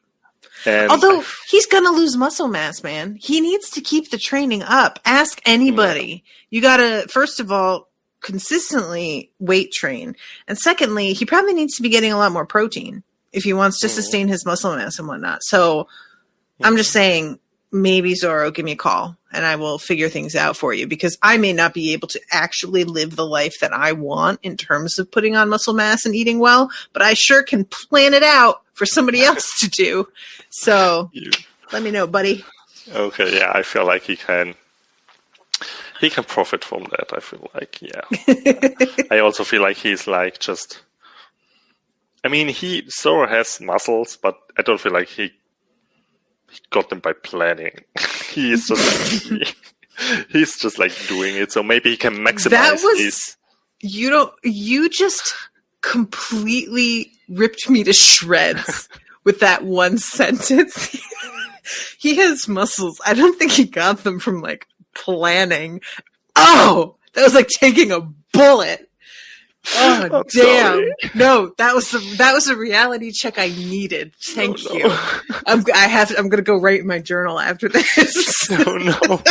And although he's going to lose muscle mass, man. He needs to keep the training up. Ask anybody. You got to, first of all, consistently weight train. And secondly, he probably needs to be getting a lot more protein if he wants to sustain his muscle mass and whatnot. So I'm just saying, maybe Zorro, give me a call and I will figure things out for you, because I may not be able to actually live the life that I want in terms of putting on muscle mass and eating well, but I sure can plan it out for somebody else to do. So let me know, buddy. Okay, yeah, I feel like he can profit from that. I feel like, yeah. I also feel like he's like just, Zorro has muscles, but I don't feel like he got them by planning. He's just like doing it. So maybe he can maximize his. You just completely ripped me to shreds with that one sentence. He has muscles. I don't think he got them from like planning. Oh, that was like taking a bullet. Oh, I'm damn. sorry. No, that was a reality check I needed. Thank you. I'm going to go write in my journal after this. No.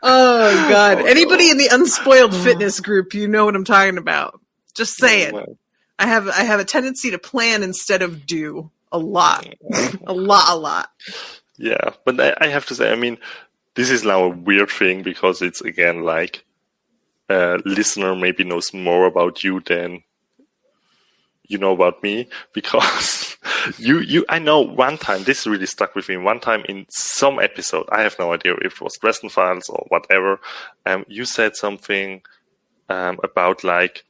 Oh God. Oh, Anybody no. in the Unspoiled Fitness group, you know what I'm talking about. Just saying. Oh, I have a tendency to plan instead of do a lot. a lot. Yeah, but I have to say, this is now a weird thing because it's again like a listener maybe knows more about you than you know about me, because I know one time, this really stuck with me, one time in some episode, I have no idea if it was Dresden Files or whatever, you said something about like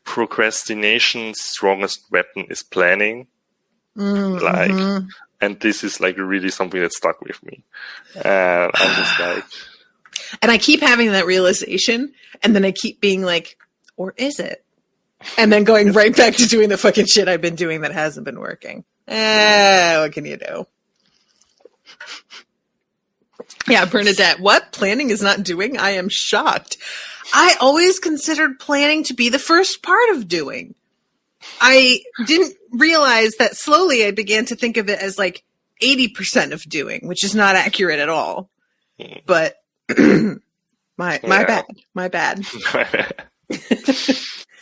procrastination's strongest weapon is planning. Like, and this is like really something that stuck with me. I'm just like... And I keep having that realization, and then I keep being like, or is it? And then going right back to doing the fucking shit I've been doing that hasn't been working. What can you do? Yeah, Bernadette, what? Planning is not doing? I am shocked. I always considered planning to be the first part of doing. I didn't realize that slowly I began to think of it as like 80% of doing, which is not accurate at all. But my bad.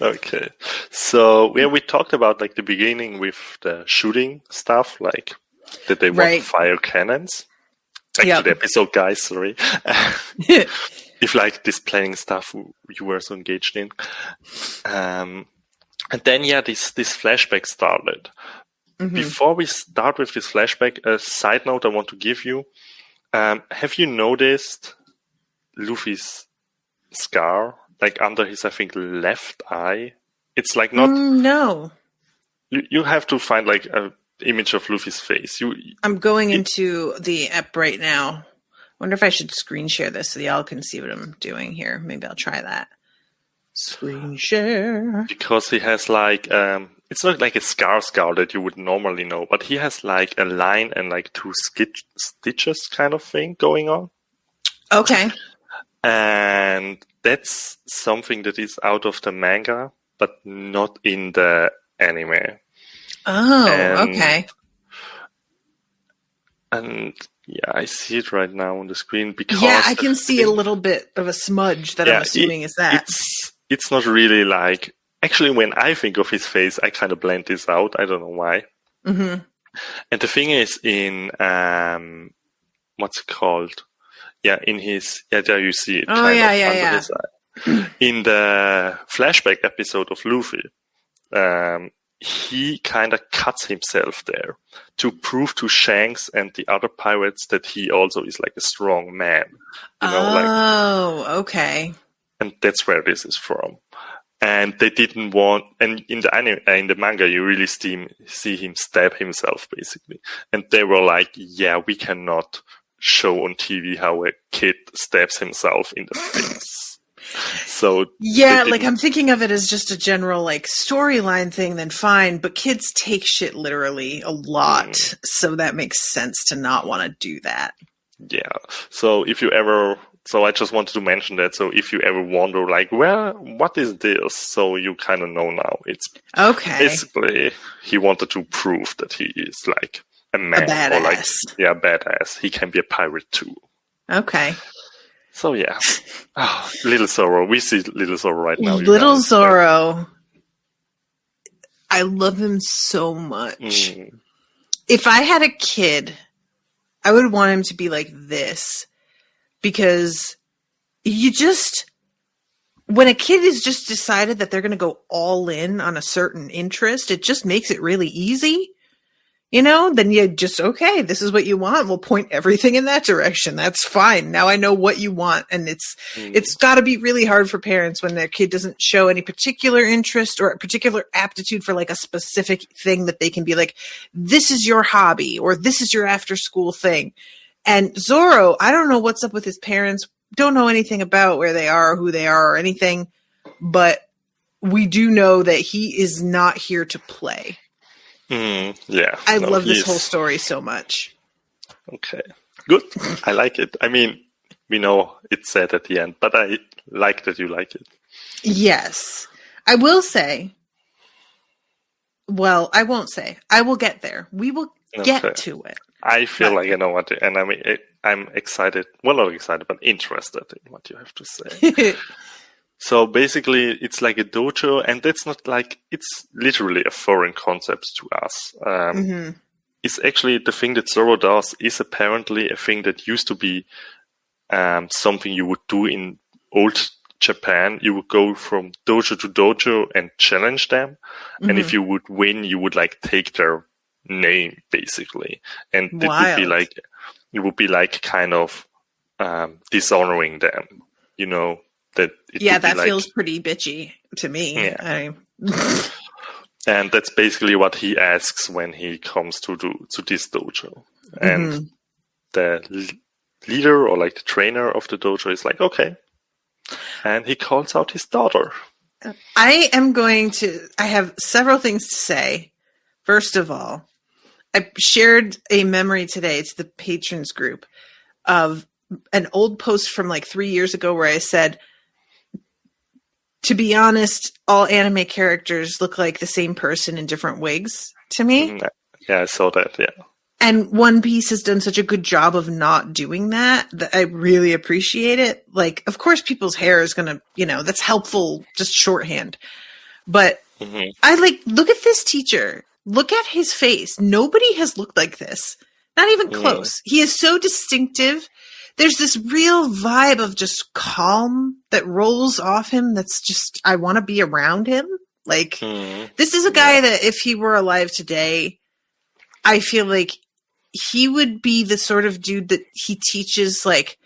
Okay. So we talked about like the beginning with the shooting stuff, like that they want to fire cannons. Back to the episode, guys, sorry. If like this planning stuff you were so engaged in. And then this flashback started. Before we start with this flashback, a side note I want to give you. Have you noticed Luffy's scar, like under his, I think, left eye? It's like not... No. You have to find like a image of Luffy's face. I'm going into the app right now. Wonder if I should screen share this so y'all can see what I'm doing here. Maybe I'll try that. Screen share. Because he has like... it's not like a scar that you would normally know, but he has like a line and like two stitches kind of thing going on. Okay. And that's something that is out of the manga, but not in the anime. Oh, okay. And yeah, I see it right now on the screen because... Yeah, I can see a little bit of a smudge that I'm assuming is that. It's not really like... Actually, when I think of his face, I kind of blend this out. I don't know why. And the thing is, in what's it called? Yeah, in his... Yeah, there you see it. Oh, yeah. His eye. In the flashback episode of Luffy, he kind of cuts himself there to prove to Shanks and the other pirates that he also is like a strong man. Okay. And that's where this is from. And they didn't want, and in the anime, in the manga, you really see him stab himself, basically. And they were like, yeah, we cannot show on TV how a kid stabs himself in the face. So yeah, like I'm thinking of it as just a general like storyline thing, then fine. But kids take shit literally a lot. So that makes sense to not want to do that. Yeah. So So I just wanted to mention that. So if you ever wonder, like, well, what is this? So you kind of know now. It's okay. Basically, he wanted to prove that he is like a man, a badass. Or like, badass. He can be a pirate too. Okay. So yeah, Little Zoro. We see Little Zoro right now. Little Zoro. I love him so much. If I had a kid, I would want him to be like this. Because when a kid is just decided that they're going to go all in on a certain interest, it just makes it really easy. Then you just, okay, this is what you want. We'll point everything in that direction. That's fine. Now I know what you want. And it's got to be really hard for parents when their kid doesn't show any particular interest or a particular aptitude for like a specific thing that they can be like, this is your hobby or this is your after school thing. And Zoro, I don't know what's up with his parents. Don't know anything about where they are, who they are, or anything. But we do know that he is not here to play. Yeah. I love this whole story so much. Okay. Good. I like it. I mean, we know it's sad at the end, but I like that you like it. Yes. I will say... Well, I won't say. I will get there. We will get to it. I feel like I know what to, and I mean, I'm excited. Well, not excited, but interested in what you have to say. So basically, it's like a dojo, and that's not like, it's literally a foreign concept to us. It's actually the thing that Zoro does is apparently a thing that used to be something you would do in old Japan. You would go from dojo to dojo and challenge them. And if you would win, you would like take their name, basically. And Wild. it would be like kind of dishonoring them, that it would be that like, feels pretty bitchy to me. Yeah. And that's basically what he asks when he comes to this dojo. And the leader or like the trainer of the dojo is like, okay. And he calls out his daughter. I have several things to say. First of all, I shared a memory today to the patrons group of an old post from like 3 years ago where I said, to be honest, all anime characters look like the same person in different wigs to me. Yeah, I saw that, yeah. And One Piece has done such a good job of not doing that I really appreciate it. Like, of course, people's hair is going to, that's helpful, just shorthand. But I look at this teacher. Look at his face. Nobody has looked like this. Not even close. He is so distinctive. There's this real vibe of just calm that rolls off him. That's just, I want to be around him. Like, this is a guy that if he were alive today, I feel like he would be the sort of dude that he teaches like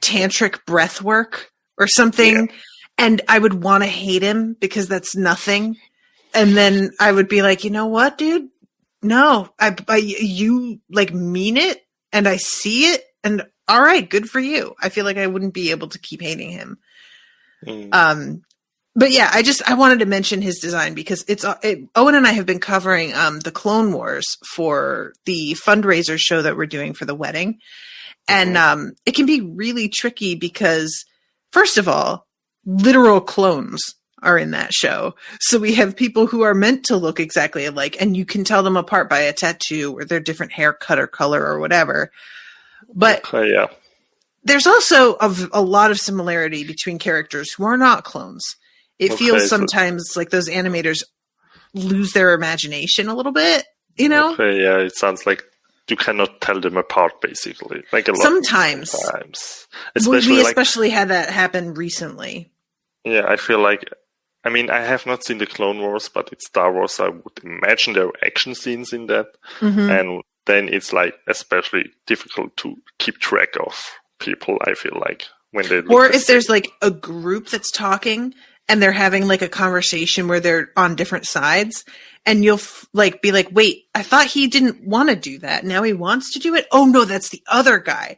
tantric breath work or something. Yeah. And I would want to hate him because that's nothing. And then I would be like, you know what, dude? No, you like mean it and I see it. And all right, good for you. I feel like I wouldn't be able to keep hating him. But yeah, I wanted to mention his design because Owen and I have been covering the Clone Wars for the fundraiser show that we're doing for the wedding. And it can be really tricky because, first of all, literal clones are in that show. So we have people who are meant to look exactly alike, and you can tell them apart by a tattoo or their different haircut or color or whatever. But there's also a lot of similarity between characters who are not clones. It feels sometimes like those animators lose their imagination a little bit, Okay, yeah, it sounds like you cannot tell them apart, basically. Like a lot. Sometimes. We especially had that happen recently. Yeah, I feel like, I mean, I have not seen the Clone Wars, but it's Star Wars. I would imagine there are action scenes in that. And then it's like especially difficult to keep track of people, I feel like, when they look or if there's like a group that's talking and they're having like a conversation where they're on different sides, and you'll be like, wait, I thought he didn't want to do that. Now he wants to do it. Oh no, that's the other guy.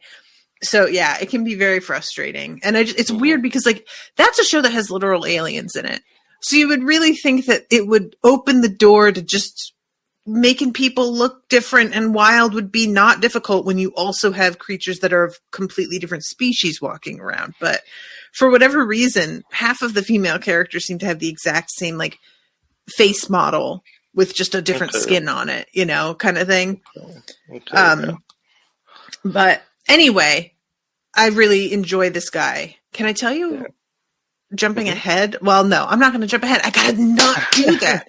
So yeah, it can be very frustrating. And it's weird because like that's a show that has literal aliens in it. So you would really think that it would open the door to just making people look different and wild would be not difficult when you also have creatures that are of completely different species walking around. But for whatever reason, half of the female characters seem to have the exact same like face model with just a different skin on it, kind of thing. But anyway, I really enjoy this guy. Can I tell you, jumping ahead? Well, no, I'm not going to jump ahead. I got to not do that.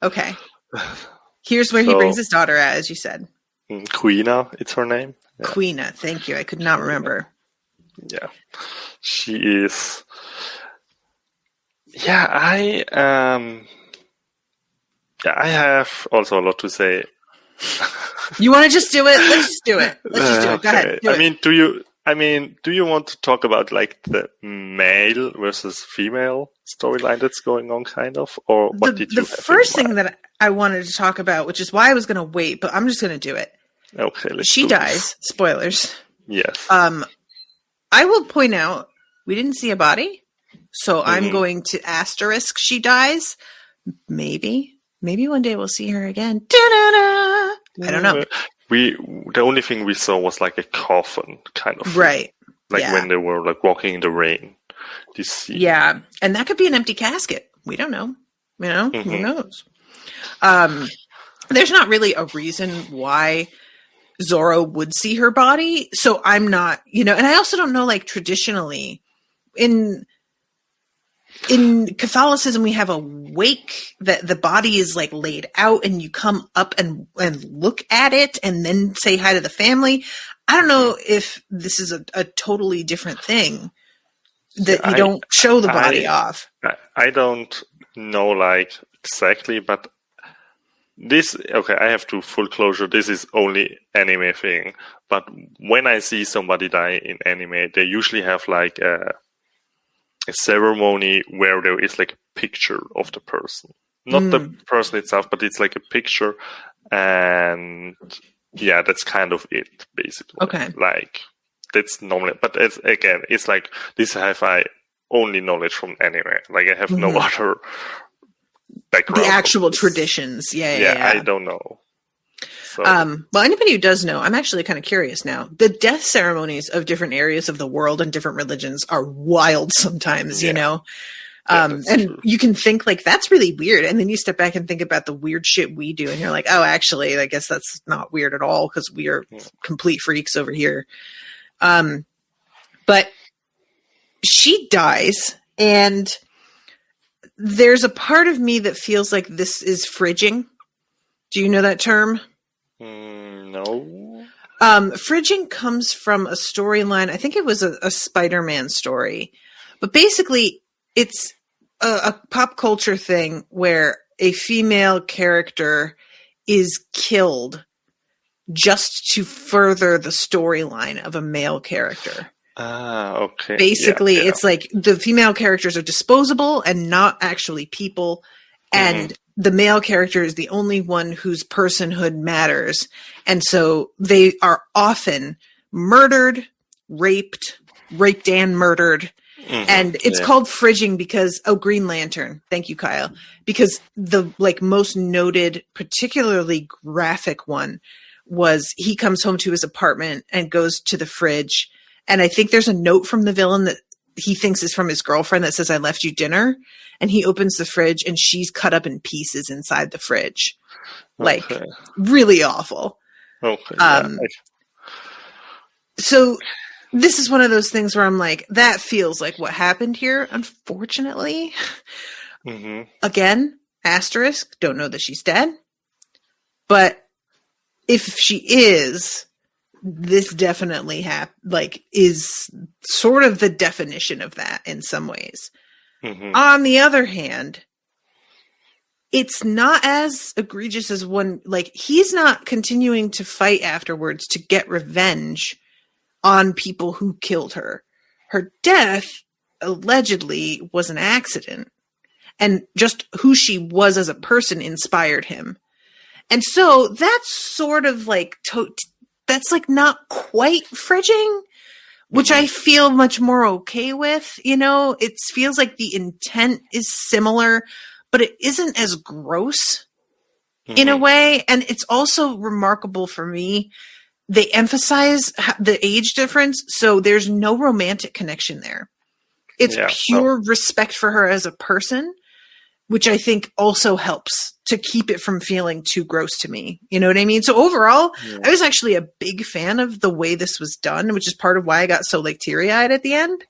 Okay. Here's where he brings his daughter at, as you said. Queena, it's her name. Yeah. Queena, thank you. I could not remember. Yeah. She is... Yeah, I have also a lot to say. You want to just do it? Let's just do it. Let's just do it. Go ahead. Do you want to talk about like the male versus female storyline that's going on, kind of, or what did you? The first thing that I wanted to talk about, which is why I was going to wait, but I'm just going to do it. Okay. She dies. Spoilers. Yes. I will point out we didn't see a body, so I'm going to asterisk she dies. Maybe one day we'll see her again. Da-da-da! I don't know. The only thing we saw was like a coffin kind of thing. Right. Like when they were like walking in the rain. Yeah. And that could be an empty casket. We don't know. Who knows? There's not really a reason why Zoro would see her body. So I'm not, and I also don't know, like traditionally in Catholicism, we have a wake that the body is like laid out and you come up and look at it and then say hi to the family. I don't know if this is a totally different thing that you don't show the body off. I don't know, like, exactly, but I have to full closure. This is only anime thing. But when I see somebody die in anime, they usually have like a ceremony where there is like a picture of the person. Not the person itself, but it's like a picture. And yeah, that's kind of it, basically. Okay. Like, that's normally, but it's like, this have I only knowledge from anime. Like, I have no other background. The actual traditions. Yeah. I don't know. So. Well, anybody who does know, I'm actually kind of curious now. The death ceremonies of different areas of the world and different religions are wild sometimes, you know? And true. You can think like, that's really weird. And then you step back and think about the weird shit we do. And you're like, oh, actually, I guess that's not weird at all because we are complete freaks over here. But she dies, and there's a part of me that feels like this is fridging. Do you know that term? No. Fridging comes from a storyline. I think it was a Spider-Man story. But basically, it's a pop culture thing where a female character is killed just to further the storyline of a male character. Okay. Basically, it's like the female characters are disposable and not actually people. And the male character is the only one whose personhood matters. And so they are often murdered, raped and murdered. And it's called fridging because, Green Lantern. Thank you, Kyle. Because the like most noted, particularly graphic one was he comes home to his apartment and goes to the fridge. And I think there's a note from the villain that he thinks is from his girlfriend that says, I left you dinner. And he opens the fridge and she's cut up in pieces inside the fridge. Like, really awful. Okay. So this is one of those things where I'm like, that feels like what happened here, unfortunately. Again, asterisk, don't know that she's dead. But if she is, this definitely is sort of the definition of that in some ways. On the other hand, it's not as egregious as one, like, he's not continuing to fight afterwards to get revenge on people who killed her. Her death allegedly was an accident, and just who she was as a person inspired him. And so that's sort of like, that's like not quite fridging, which I feel much more okay with. You know, it feels like the intent is similar, but it isn't as gross in a way. And it's also remarkable for me. They emphasize the age difference, so there's no romantic connection there. It's pure respect for her as a person, which I think also helps to keep it from feeling too gross to me. You know what I mean? So overall, I was actually a big fan of the way this was done, which is part of why I got so like teary-eyed at the end.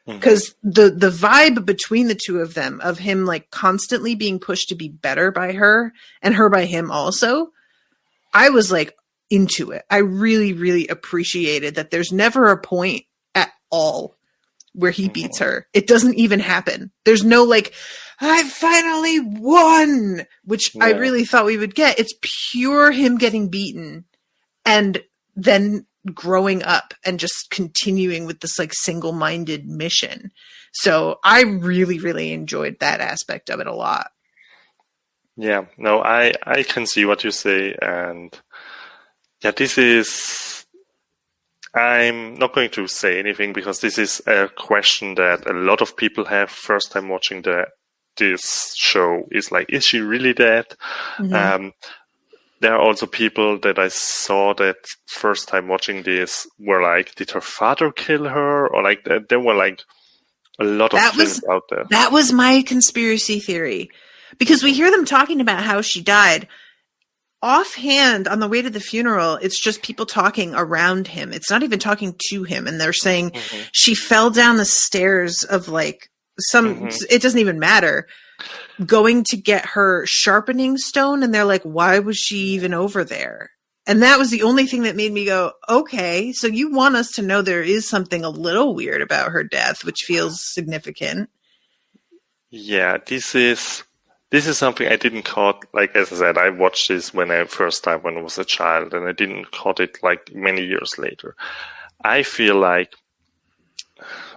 Because the vibe between the two of them, of him like constantly being pushed to be better by her and her by him also, I was like into it. I really, really appreciated that there's never a point at all where he beats her. It doesn't even happen. There's no like, I finally won, which I really thought we would get. It's pure him getting beaten and then growing up and just continuing with this like single-minded mission. So I really, really enjoyed that aspect of it a lot. Yeah, no, I can see what you say. And yeah, this is, I'm not going to say anything because this is a question that a lot of people have first time watching this show. Is like, is she really dead? There are also people that I saw that first time watching this were like, did her father kill her? Or like, there were like a lot of things out there. That was my conspiracy theory. Because we hear them talking about how she died. Offhand, on the way to the funeral, it's just people talking around him. It's not even talking to him. And they're saying she fell down the stairs of like it doesn't even matter, going to get her sharpening stone. And they're like, why was she even over there? And that was the only thing that made me go, okay, so you want us to know there is something a little weird about her death, which feels significant. Yeah, this is this is something I didn't caught, like, as I said, I watched this when I was a child, and I didn't caught it, like, many years later. I feel like,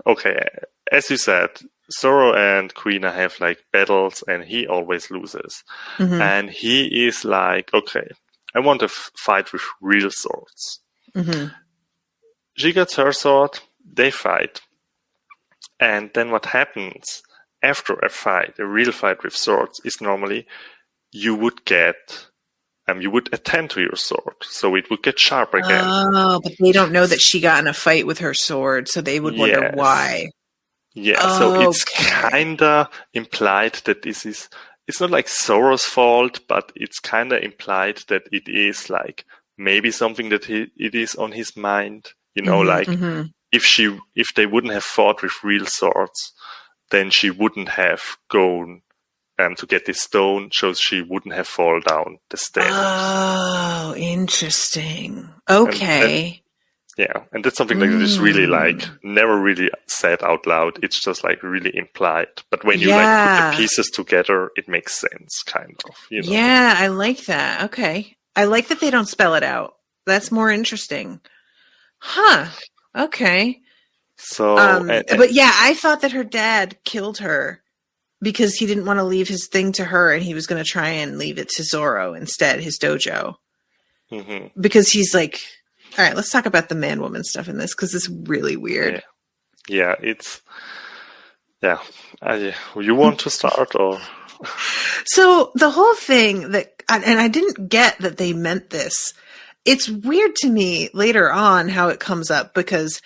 okay, as you said, Zoro and Kuina have, like, battles, and he always loses. Mm-hmm. And he is like, okay, I want to fight with real swords. Mm-hmm. She gets her sword, they fight. And then what happens after a fight, a real fight with swords, is normally you would attend to your sword, so it would get sharp again. Oh, but they don't know that she got in a fight with her sword, so they would wonder why. Yeah, so it's kinda implied that it's not like Zoro's fault, but it's kinda implied that it is like maybe something that it is on his mind. You know, if they wouldn't have fought with real swords, then she wouldn't have gone to get this stone, so she wouldn't have fallen down the stairs. Oh, interesting. Okay. And that's something like that is really like never really said out loud. It's just like really implied. But when you like put the pieces together, it makes sense, kind of. You know? Yeah, I like that. Okay, I like that they don't spell it out. That's more interesting. Huh. Okay. So, but yeah, I thought that her dad killed her because he didn't want to leave his thing to her, and he was going to try and leave it to Zoro instead, his dojo. Mm-hmm. Because he's like, all right, let's talk about the man-woman stuff in this, because it's really weird. Yeah, it's... Yeah. You want to start, or... So, the whole thing that... And I didn't get that they meant this. It's weird to me later on how it comes up, because,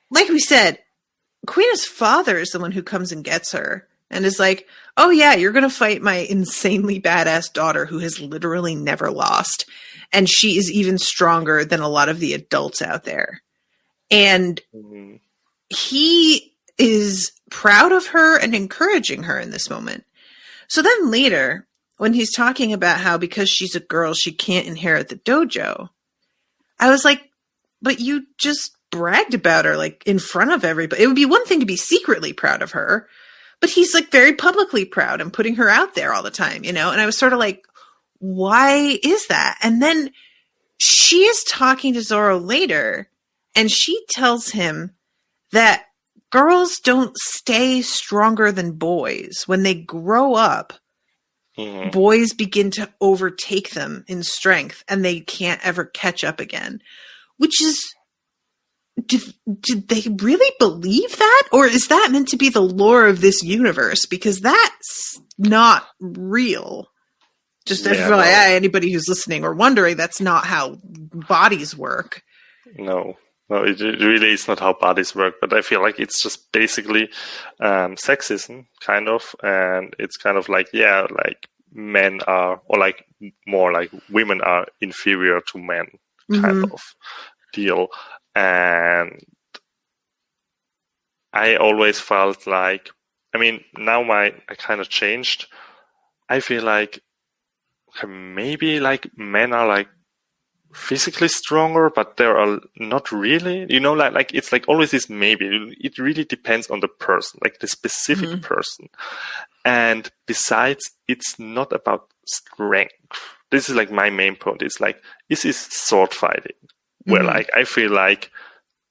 like we said, Kuina's father is the one who comes and gets her and is like, oh yeah, you're going to fight my insanely badass daughter who has literally never lost. And she is even stronger than a lot of the adults out there. And he is proud of her and encouraging her in this moment. So then later, when he's talking about how because she's a girl, she can't inherit the dojo, I was like, but you just bragged about her like in front of everybody. It would be one thing to be secretly proud of her, but he's like very publicly proud and putting her out there all the time, you know? And I was sort of like, why is that? And then she is talking to Zoro later, and she tells him that girls don't stay stronger than boys. When they grow up, boys begin to overtake them in strength, and they can't ever catch up again, which is, did they really believe that? Or is that meant to be the lore of this universe? Because that's not real. Just anybody who's listening or wondering, that's not how bodies work. No, it really is not how bodies work. But I feel like it's just basically sexism, kind of. And it's kind of like, like men are, or like more like women are inferior to men, kind of deal. And I always felt like, I mean, now I kind of changed. I feel like maybe like men are like physically stronger, but they are not really, you know, like it's like always this maybe. It really depends on the person, like the specific person. And besides, it's not about strength. This is like my main point. It's like, this is sword fighting. Where like I feel like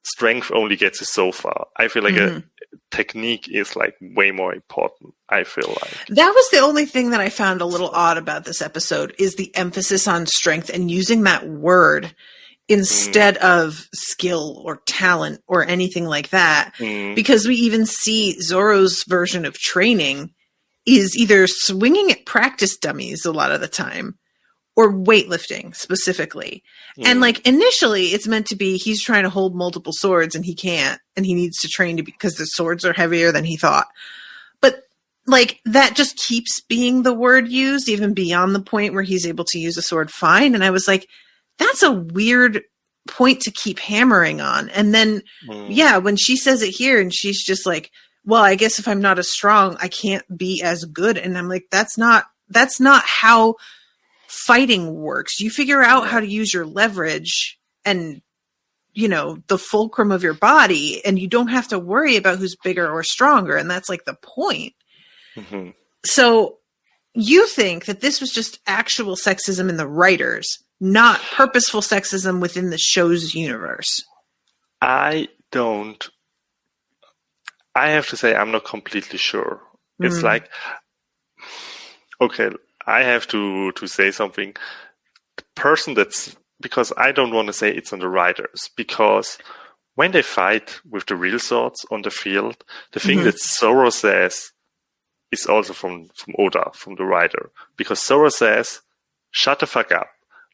strength only gets you so far. I feel like a technique is like way more important. I feel like that was the only thing that I found a little odd about this episode is the emphasis on strength and using that word instead of skill or talent or anything like that. Because we even see Zoro's version of training is either swinging at practice dummies a lot of the time, or weightlifting specifically. And like initially it's meant to be he's trying to hold multiple swords and he can't, and he needs to train because the swords are heavier than he thought. But like that just keeps being the word used even beyond the point where he's able to use a sword fine. And I was like, that's a weird point to keep hammering on. And then, when she says it here and she's just like, well, I guess if I'm not as strong, I can't be as good. And I'm like, that's not how fighting works. You figure out how to use your leverage and, you know, the fulcrum of your body, and you don't have to worry about who's bigger or stronger. And that's like the point. So you think that this was just actual sexism in the writers, not purposeful sexism within the show's universe? I have to say I'm not completely sure. It's like, okay, I have to say something. The person because I don't want to say it's on the writers, because when they fight with the real swords on the field, the thing that Zoro says is also from Oda, from the writer. Because Zoro says, shut the fuck up.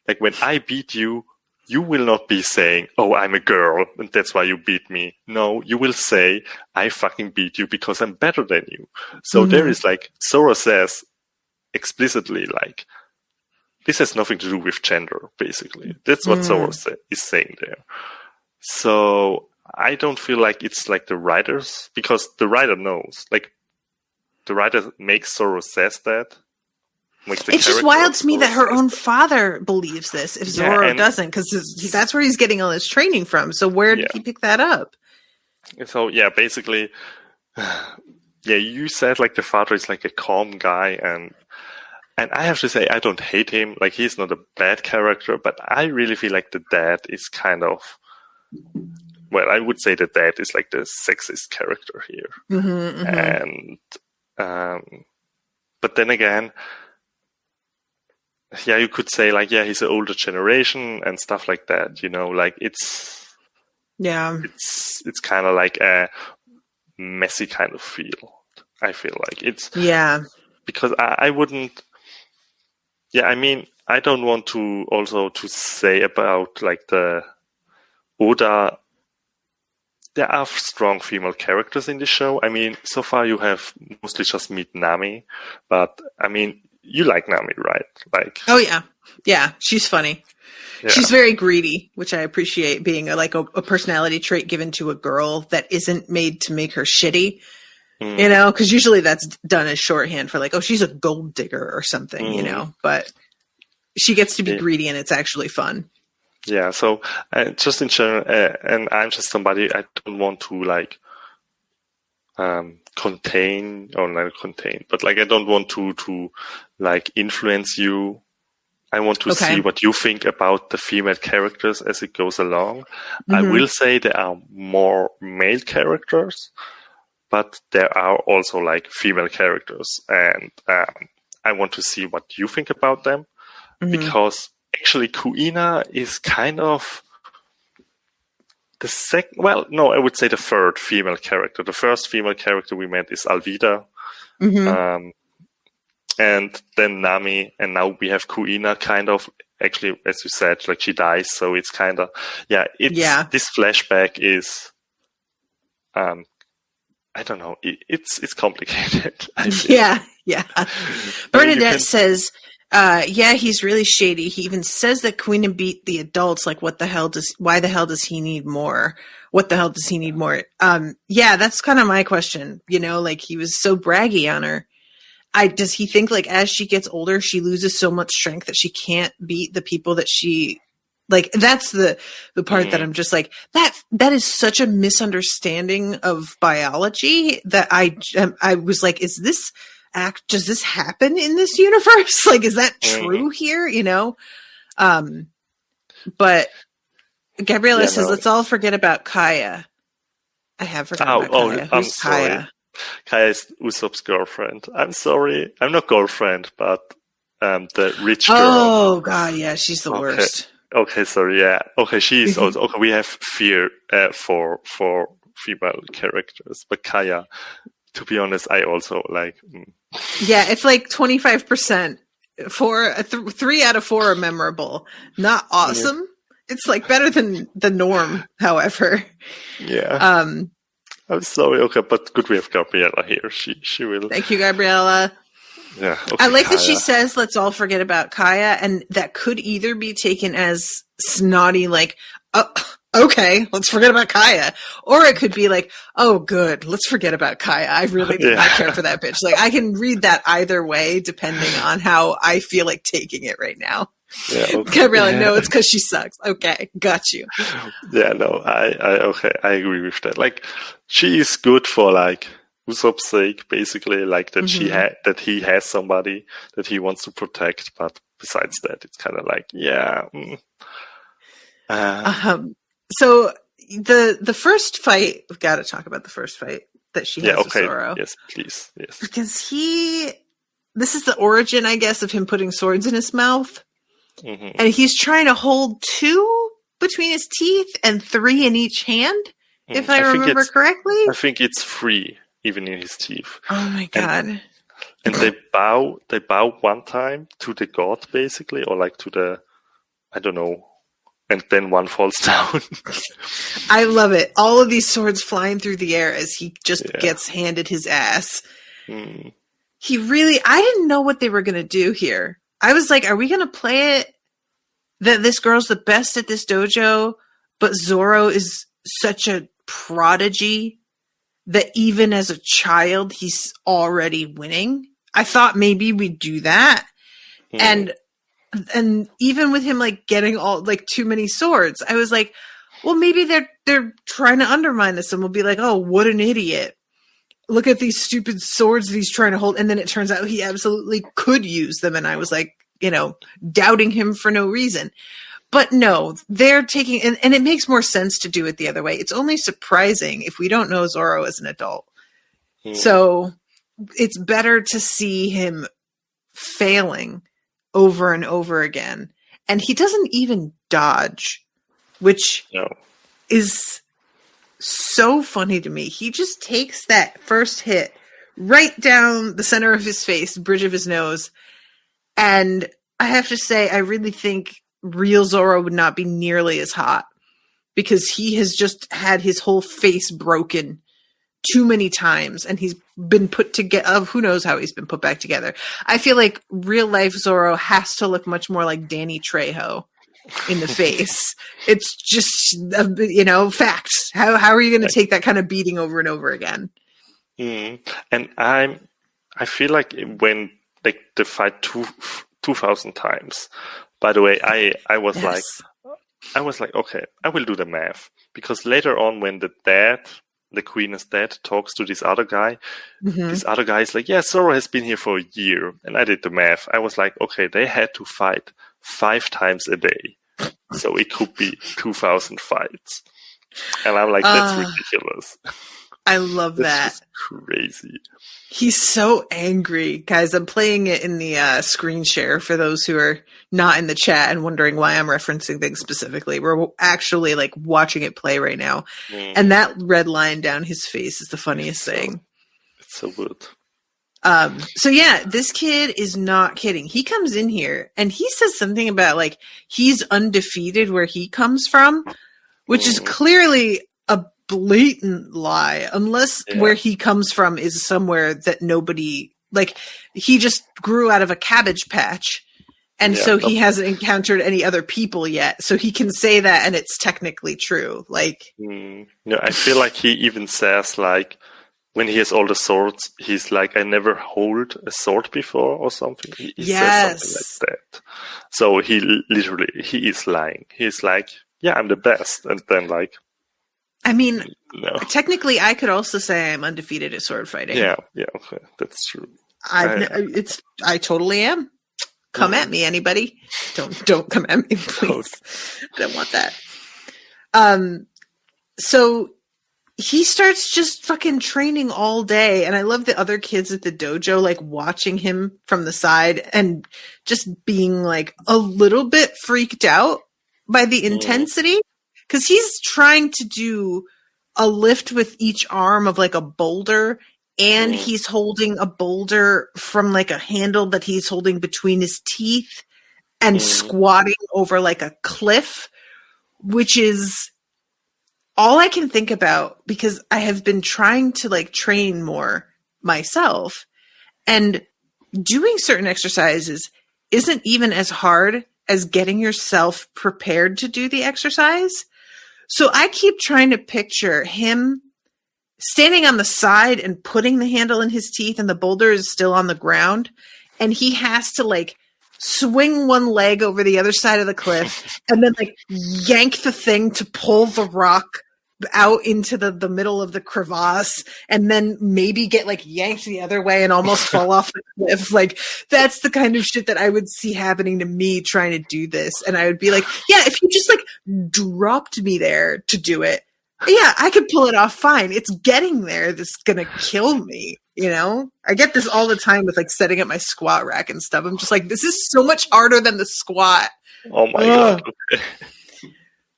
Like, when I beat you, you will not be saying, oh, I'm a girl, and that's why you beat me. No, you will say, I fucking beat you because I'm better than you. So there is like, Zoro says explicitly, like, this has nothing to do with gender, basically. That's what Zoro is saying there. So I don't feel like it's like the writers, because the writer knows. Like, the writer makes Zoro says that. It's just wild to me that her own father believes this, if Zoro doesn't, because that's where he's getting all his training from. So where did he pick that up? So, yeah, basically, you said like the father is like a calm guy, and I have to say, I don't hate him. Like, he's not a bad character, but I really feel like the dad is kind of, well, I would say the dad is like the sexist character here. And, but then again, you could say like, he's an older generation and stuff like that, like it's kind of like a messy kind of feel. I feel like it's, because I wouldn't, I mean, I don't want to also to say about like the Oda, there are strong female characters in the show. I mean, so far you have mostly just meet Nami, but I mean, you like Nami, right? Like, oh yeah, she's funny. Yeah. She's very greedy, which I appreciate, being a personality trait given to a girl that isn't made to make her shitty. Because usually that's done as shorthand for like, oh, she's a gold digger or something, but she gets to be greedy and it's actually fun. Yeah, so just in general, and I'm just somebody, I don't want to like contain, or not contain, but like I don't want to like influence you. I want to see what you think about the female characters as it goes along. I will say there are more male characters, but there are also like female characters, and I want to see what you think about them, because actually Kuina is kind of the second, well, no, I would say the third female character. The first female character we met is Alvida, and then Nami, and now we have Kuina, kind of, actually, as you said, like she dies, so it's kind of, this flashback is, I don't know, it's complicated. Yeah. Bernadette says, he's really shady. He even says that Kuina beat the adults. Like, why the hell does he need more? What the hell does he need more? That's kind of my question. Like, he was so braggy on her. Does he think like as she gets older, she loses so much strength that she can't beat the people that she, like, that's the part that I'm just like, that is such a misunderstanding of biology that I was like, does this happen in this universe? Like, is that true here? But Gabriella says, let's all forget about Kaya. I have forgotten about Kaya. I'm sorry. Kaya? Kaya is Usopp's girlfriend. I'm sorry. I'm not girlfriend, but the rich girl. Oh, God, yeah. She's the worst. Okay, sorry, yeah. Okay, she is also... Okay, we have fear for female characters. But Kaya, to be honest, I also like... Yeah, it's like 25%. 3 out of 4 are memorable. Not awesome. Yeah. It's like better than the norm, however. Yeah. I'm sorry, okay, but good we have Gabriella here. She will... Thank you, Gabriella. Yeah. Okay, I like that she says, let's all forget about Kaya, and that could either be taken as snotty, like, okay, let's forget about Kaya. Or it could be like, oh, good, let's forget about Kaya. I really do not care for that bitch. Like, I can read that either way, depending on how I feel like taking it right now. Yeah, okay. Gabriella, no, it's because she sucks. Okay, got you. Yeah, no, I agree with that. Like, she is good for like Usopp's sake, basically, like that that he has somebody that he wants to protect. But besides that, it's kind of like, yeah. So the first fight, we've got to talk about the first fight that she has with Zoro. Yes, please. Yes. Because this is the origin, I guess, of him putting swords in his mouth. Mm-hmm. And he's trying to hold 2 between his teeth and 3 in each hand, if I remember correctly. I think it's 3, even in his teeth. Oh my god. And they bow one time to the god, basically, or like to the, I don't know, and then one falls down. I love it. All of these swords flying through the air as he just gets handed his ass. I didn't know what they were going to do here. I was like, are we going to play it that this girl's the best at this dojo, but Zoro is such a prodigy that even as a child, he's already winning? I thought maybe we'd do that. And even with him like getting all like too many swords, I was like, well, maybe they're trying to undermine this, and we'll be like, oh, what an idiot. Look at these stupid swords that he's trying to hold. And then it turns out he absolutely could use them. And I was like, doubting him for no reason. But no, they're taking, and it makes more sense to do it the other way. It's only surprising if we don't know Zoro as an adult. So it's better to see him failing over and over again. And he doesn't even dodge, which is so funny to me. He just takes that first hit right down the center of his face, bridge of his nose. And I have to say, I really think real Zoro would not be nearly as hot, because he has just had his whole face broken too many times, and he's been put together. Who knows how he's been put back together. I feel like real life Zoro has to look much more like Danny Trejo in the face. It's just, facts. How are you going to take that kind of beating over and over again? And I feel like when they fight 2,000 times, by the way, I was like, okay, I will do the math, because later on when the queen is dead, talks to this other guy. This other guy is like, yeah, Zoro has been here for a year. And I did the math. I was like, okay, they had to fight 5 times a day. So it could be 2,000 fights. And I'm like, that's ridiculous. I love that. That's just crazy. He's so angry. Guys, I'm playing it in the screen share for those who are not in the chat and wondering why I'm referencing things specifically. We're actually like watching it play right now. And that red line down his face is the funniest thing. It's so good. So yeah, this kid is not kidding. He comes in here and he says something about like he's undefeated where he comes from, which is clearly a blatant lie, unless where he comes from is somewhere that nobody, like, he just grew out of a cabbage patch, and so he hasn't encountered any other people yet, so he can say that and it's technically true. Like, I feel like he even says, like, when he has all the swords, he's like, I never hold a sword before or something. He says something like that. So he is lying. He's like, yeah, I'm the best. And then like, I mean, technically I could also say I'm undefeated at sword fighting. Yeah, okay. That's true. I totally am. Come at me, anybody. Don't come at me, please. I don't want that. So he starts just fucking training all day, and I love the other kids at the dojo like watching him from the side and just being like a little bit freaked out by the intensity, because he's trying to do a lift with each arm of like a boulder, and he's holding a boulder from like a handle that he's holding between his teeth and squatting over like a cliff, which is all I can think about, because I have been trying to like train more myself, and doing certain exercises isn't even as hard as getting yourself prepared to do the exercise. So I keep trying to picture him standing on the side and putting the handle in his teeth, and the boulder is still on the ground, and he has to like swing one leg over the other side of the cliff and then like yank the thing to pull the rock out into the middle of the crevasse and then maybe get like yanked the other way and almost fall off the cliff. Like that's the kind of shit that I would see happening to me trying to do this. And I would be like, yeah, if you just like dropped me there to do it, yeah, I could pull it off fine. It's getting there that's gonna kill me, you know? I get this all the time with like setting up my squat rack and stuff. I'm just like, this is so much harder than the squat. Oh my God. Okay.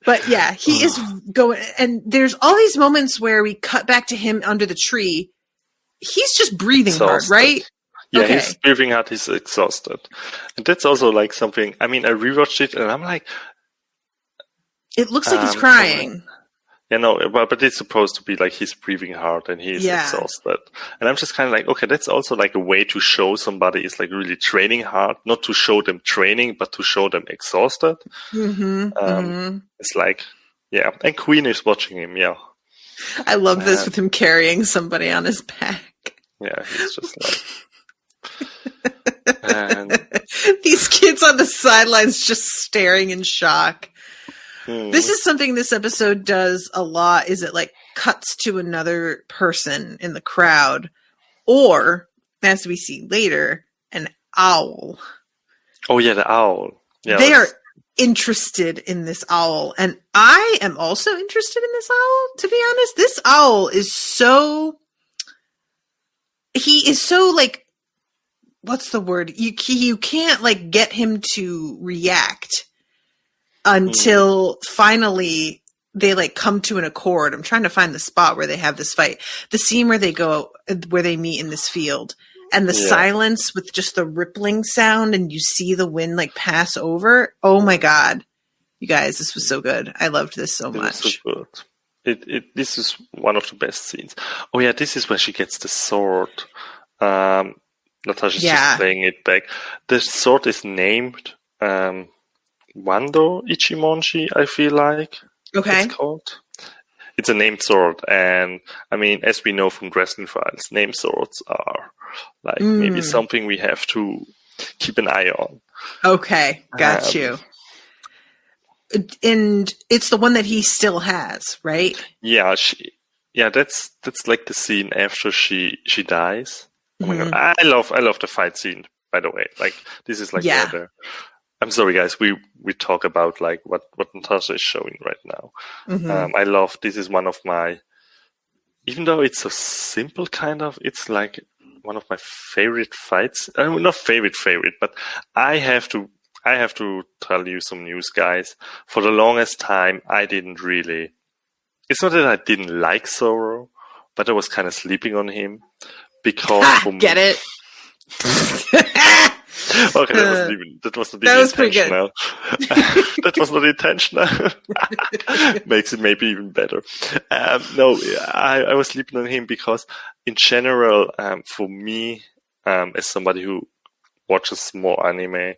But yeah, he is going, and there's all these moments where we cut back to him under the tree. He's just breathing hard, right? Yeah, okay. He's breathing hard. He's exhausted. And that's also like something, I mean, I rewatched it and I'm like... It looks like he's crying. Yeah, no, but it's supposed to be like he's breathing hard and he's exhausted. And I'm just kind of like, okay, that's also like a way to show somebody is like really training hard, not to show them training, but to show them exhausted. It's like, yeah. And Queen is watching him, yeah. I love this with him carrying somebody on his back. Yeah, he's just like... and... These kids on the sidelines just staring in shock. This is something this episode does a lot, is it like cuts to another person in the crowd, or, as we see later, an owl. Oh yeah, the owl. Yeah, they are interested in this owl, and I am also interested in this owl, to be honest. This owl is so... He is so, like... What's the word? You can't, like, get him to react until finally they like come to an accord. I'm trying to find the spot where they have this fight. The scene where they meet in this field, and the silence with just the rippling sound, and you see the wind like pass over. Oh my God. You guys, this was so good. I loved this so much. So good. This is one of the best scenes. Oh yeah, this is where she gets the sword. Natasha's just playing it back. The sword is named Wando Ichimonji, I feel like. Okay. It's called. It's a named sword, and I mean, as we know from Wrestling Files, named swords are like maybe something we have to keep an eye on. Okay, got you. And it's the one that he still has, right? Yeah, that's like the scene after she dies. Oh my God, I love the fight scene. By the way, like this is like I'm sorry, guys. We talk about like what Natasha is showing right now. I love. This is one of my, even though it's so simple, kind of. It's like one of my favorite fights. Not favorite, but I have to tell you some news, guys. For the longest time, I didn't really. It's not that I didn't like Zoro, but I was kind of sleeping on him because get it. Okay, that was not intentional. That was not intentional. Makes it maybe even better. No, I was sleeping on him because, in general, for me, as somebody who watches more anime,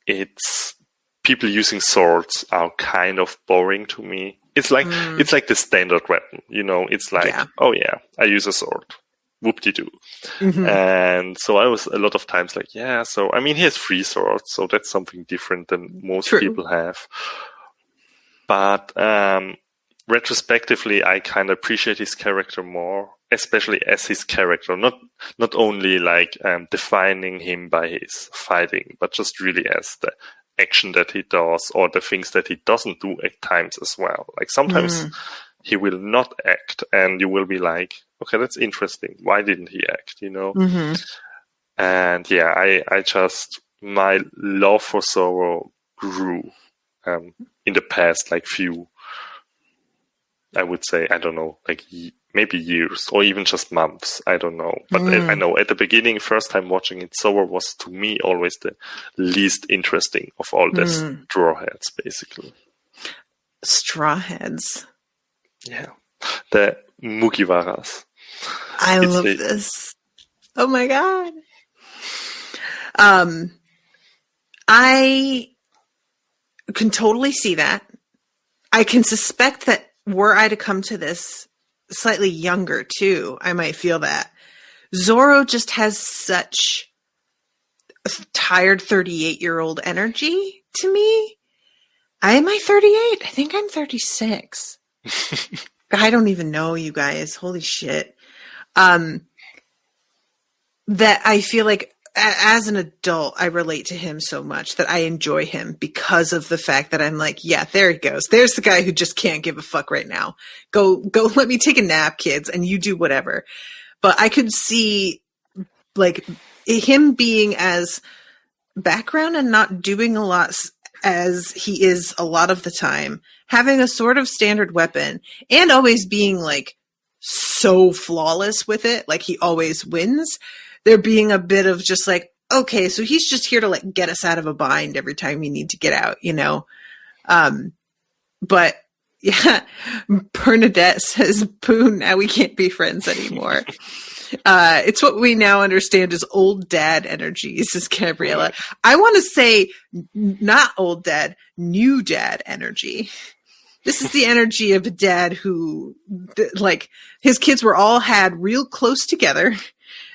it's people using swords are kind of boring to me. It's like the standard weapon, you know. It's like, oh yeah, I use a sword. Whoop-de-doo. And so I was a lot of times like, so I mean, he has 3 swords, so that's something different than most people have. But retrospectively, I kind of appreciate his character more, especially as his character, not only like defining him by his fighting, but just really as the action that he does or the things that he doesn't do at times as well. Like sometimes he will not act, and you will be like, okay, that's interesting. Why didn't he act, you know? And yeah, I just, my love for Zoro grew in the past, like few, I would say, I don't know, like maybe years or even just months. I don't know. But I know at the beginning, first time watching it, Zoro was to me always the least interesting of all the straw heads, basically. Straw heads. Yeah. The Mugiwaras. I love this. Oh my God. I can totally see that. I can suspect that were I to come to this slightly younger too, I might feel that. Zoro just has such a tired 38-year-old energy to me. Am I 38? I think I'm 36. I don't even know, you guys. Holy shit. That I feel like as an adult, I relate to him so much that I enjoy him because of the fact that I'm like, yeah, there he goes. There's the guy who just can't give a fuck right now. Go let me take a nap, kids, and you do whatever. But I could see like him being as background and not doing a lot as he is a lot of the time, having a sort of standard weapon and always being like so flawless with it, like he always wins. There being a bit of just like, okay, so he's just here to like get us out of a bind every time we need to get out, you know? But yeah, Bernadette says, "Boo, now we can't be friends anymore." It's what we now understand as old dad energy, says Gabriella. I want to say not old dad, new dad energy. This is the energy of a dad who, like, his kids were all had real close together,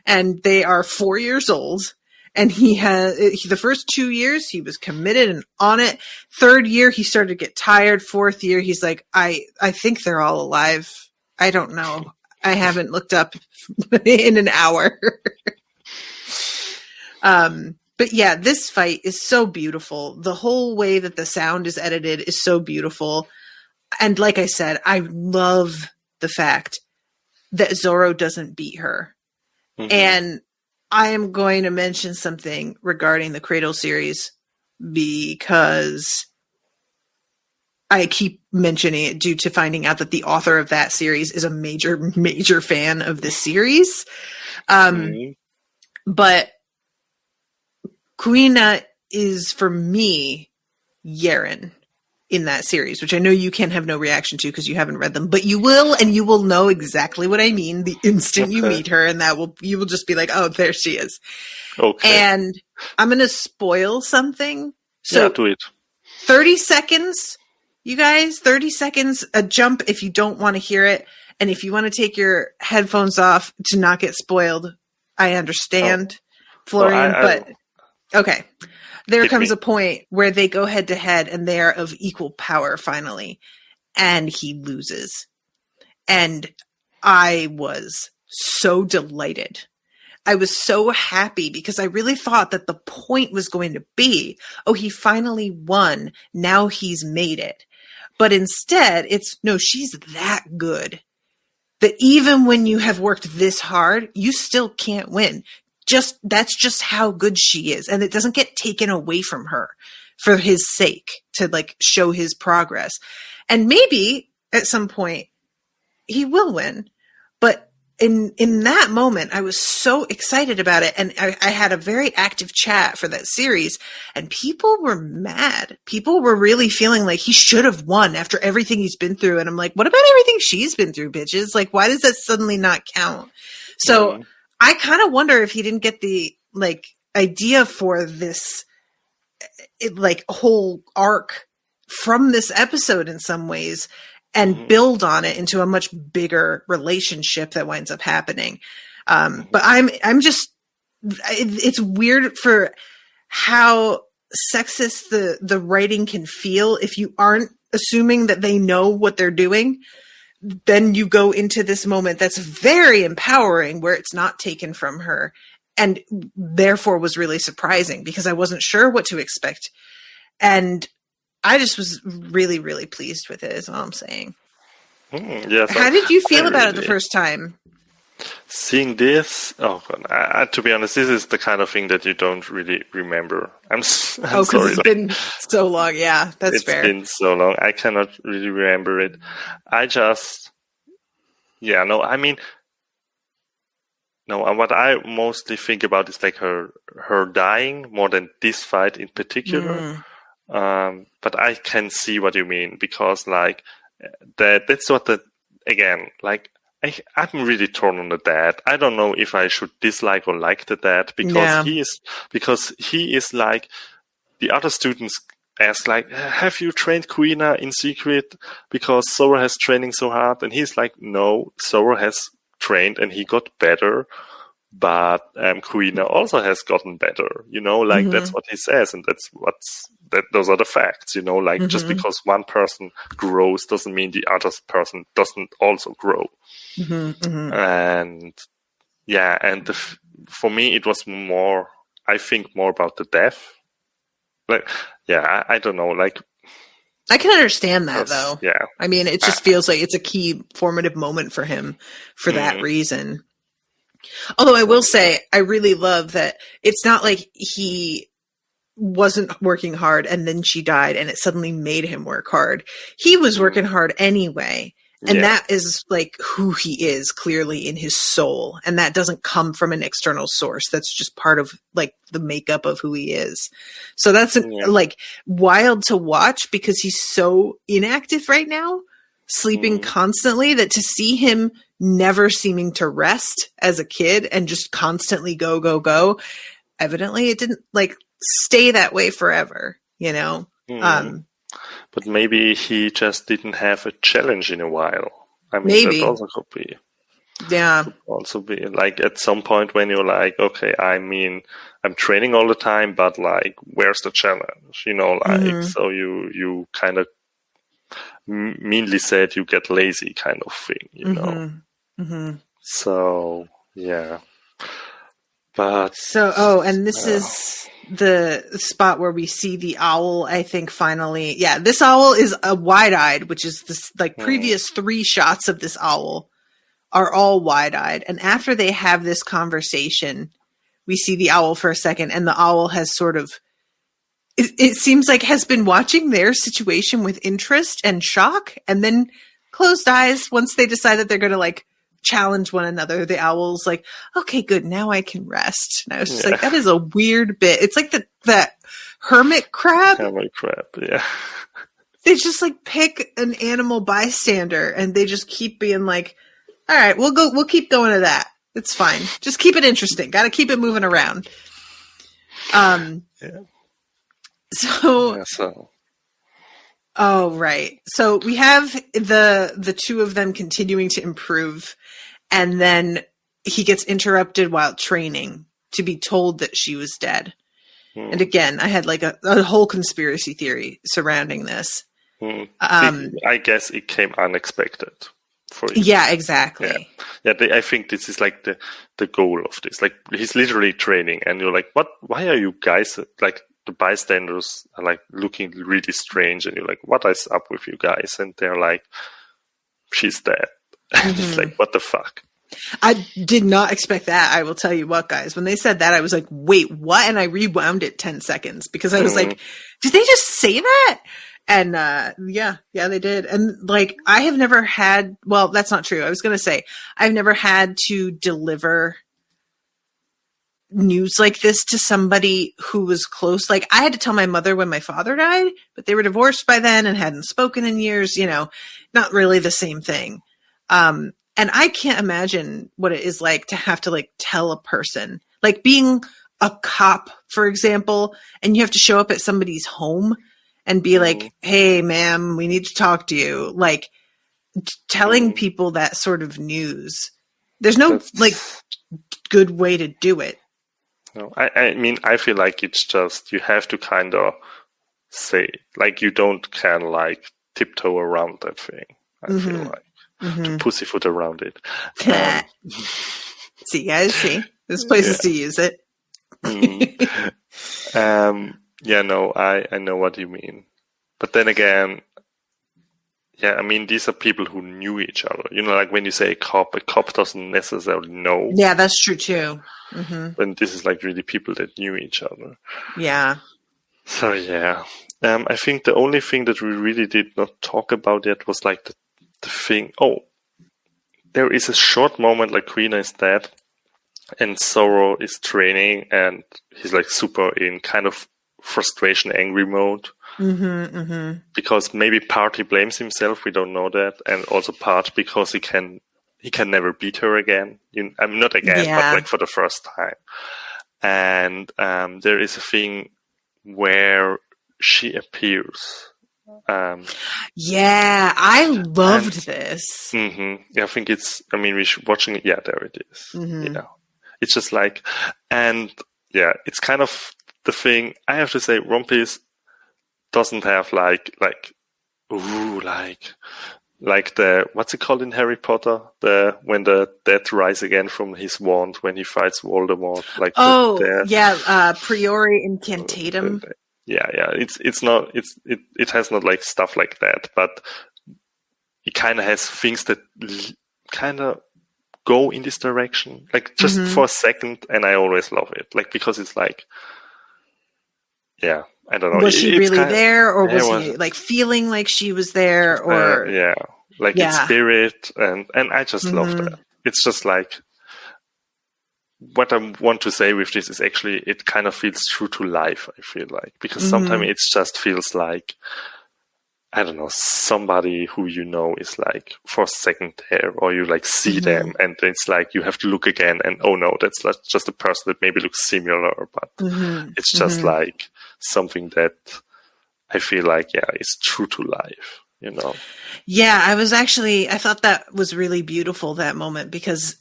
and they are 4 years old. And the first 2 years, he was committed and on it. Third year, he started to get tired. Fourth year, he's like, I think they're all alive. I don't know. I haven't looked up in an hour. But yeah, this fight is so beautiful. The whole way that the sound is edited is so beautiful. And like I said, I love the fact that Zoro doesn't beat her. Mm-hmm. And I am going to mention something regarding the Cradle series because I keep mentioning it due to finding out that the author of that series is a major, major fan of this series. But Kuina is, for me, Yeren in that series, which I know you can have no reaction to because you haven't read them, but you will, and you will know exactly what I mean the instant you meet her, and you will just be like, oh, there she is. Okay. And I'm going to spoil something. So do it. 30 seconds, you guys, 30 seconds, a jump if you don't want to hear it. And if you want to take your headphones off to not get spoiled, I understand, Florian, but okay. There comes a point where they go head to head and they are of equal power finally. And he loses. And I was so delighted. I was so happy because I really thought that the point was going to be, oh, he finally won. Now he's made it. But instead, it's, no, she's that good that even when you have worked this hard, you still can't win. That's just how good she is. And it doesn't get taken away from her for his sake to like show his progress. And maybe at some point he will win. But in that moment, I was so excited about it. And I had a very active chat for that series and people were mad. People were really feeling like he should have won after everything he's been through. And I'm like, what about everything she's been through, bitches? Like, why does that suddenly not count? So I kind of wonder if he didn't get the like idea for this like whole arc from this episode in some ways and build on it into a much bigger relationship that winds up happening. But I'm just, it's weird for how sexist the writing can feel if you aren't assuming that they know what they're doing. Then you go into this moment that's very empowering where it's not taken from her and therefore was really surprising because I wasn't sure what to expect. And I just was really, really pleased with it is all I'm saying. Yes, how did you feel about it the first time? Seeing this, to be honest, this is the kind of thing that you don't really remember. I'm sorry. Because it's been so long. Yeah, that's fair. It's been so long. I cannot really remember it. What I mostly think about is like her dying more than this fight in particular. But I can see what you mean because like that's what I'm really torn on the dad. I don't know if I should dislike or like the dad because he is like the other students ask like, have you trained Kuina in secret because Sora has training so hard? And he's like, no, Sora has trained and he got better but Kuina also has gotten better, that's what he says, and those are the facts, just because one person grows doesn't mean the other person doesn't also grow. And for me, it was I think more about the death. I don't know, I can understand that, though. Yeah. I mean, it just feels like it's a key formative moment for him for that reason. Although I will say, I really love that it's not like he wasn't working hard and then she died and it suddenly made him work hard. He was working hard anyway. And that is like who he is clearly in his soul. And that doesn't come from an external source. That's just part of like the makeup of who he is. So that's like wild to watch because he's so inactive right now, sleeping constantly, that to see him never seeming to rest as a kid and just constantly go, go, go. Evidently it didn't like stay that way forever, But maybe he just didn't have a challenge in a while. I mean, maybe. That also could be. Yeah. Could also be like at some point when you're like, okay, I mean, I'm training all the time, but like, where's the challenge? So you kind of meanly said you get lazy kind of thing, So, yeah. But and this is the spot where we see the owl, I think, finally. Yeah, this owl is a wide-eyed, which is this like previous 3 shots of this owl are all wide-eyed. And after they have this conversation, we see the owl for a second, and the owl has sort of, it seems like has been watching their situation with interest and shock, and then closed eyes once they decide that they're going to like challenge one another. The owl's like, okay, good, now I can rest. And I was just like, that is a weird bit. It's like that hermit crab. Yeah. They just like pick an animal bystander and they just keep being like, all right, we'll keep going to that. It's fine. Just keep it interesting. Got to keep it moving around. So. Oh, right. So we have the 2 of them continuing to improve, and then he gets interrupted while training to be told that she was dead. And again, I had like a whole conspiracy theory surrounding this. I guess it came unexpected for you. Yeah, exactly. I think this is like the goal of this. Like, he's literally training, and you're like, what? Why are you guys like? The bystanders are like looking really strange, and you're like, what is up with you guys? And they're like, she's dead. And it's like, what the fuck? I did not expect that. I will tell you what, guys, when they said that, I was like, wait, what? And I rewound it 10 seconds because I was like, did they just say that? And yeah, they did. And like, I have never had, well, that's not true. I was going to say, I've never had to deliver news like this to somebody who was close. Like, I had to tell my mother when my father died, but they were divorced by then and hadn't spoken in years, not really the same thing. And I can't imagine what it is like to have to like tell a person, like being a cop, for example, and you have to show up at somebody's home and be like, hey, ma'am, we need to talk to you. Like, telling people that sort of news. There's no like good way to do it. No, I mean, I feel like it's just, you have to kind of say, like, you don't kind of like tiptoe around that thing. I feel like to pussyfoot around it. See, guys, there's places to use it. I know what you mean. But then again, I mean, these are people who knew each other. Like when you say a cop doesn't necessarily know. Yeah, that's true too. And this is like really people that knew each other. Yeah. So I think the only thing that we really did not talk about yet was like the thing. Oh, there is a short moment like Kuina is dead and Zoro is training and he's like super in kind of frustration, angry mode. Because maybe part he blames himself, we don't know that, and also part because he can never beat her again. I mean, not again, but like for the first time. And there is a thing where she appears. I loved this. I think it's. I mean, we're watching it. Yeah, there it is. It's just like, and yeah, it's kind of the thing. I have to say, One Piece doesn't have like the, what's it called in Harry Potter? When the dead rise again from his wand when he fights Voldemort. Like priori incantatum. Yeah. It's not. It has not like stuff like that, but it kind of has things that kind of go in this direction, like just for a second, and I always love it, like because it's like, yeah, I don't know. Was she really there, or was he like feeling like she was there, or in spirit, and I just love that. It's just like, what I want to say with this is actually it kind of feels true to life. I feel like, because sometimes it just feels like, I don't know, somebody who you know is like for a second there, or you like see them, and it's like you have to look again, and oh no, that's not just a person that maybe looks similar, but it's just like something that I feel like, is true to life, you know? Yeah, I thought that was really beautiful, that moment, because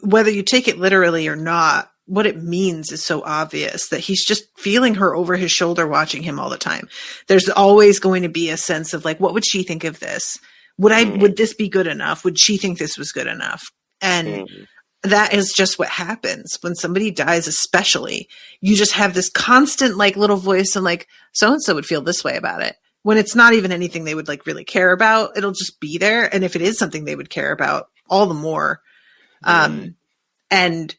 whether you take it literally or not, what it means is so obvious, that he's just feeling her over his shoulder, watching him all the time. There's always going to be a sense of like, what would she think of this? Would this be good enough? Would she think this was good enough? And that is just what happens when somebody dies, especially. You just have this constant like little voice, and like, so-and-so would feel this way about it, when it's not even anything they would like really care about. It'll just be there. And if it is something they would care about, all the more. And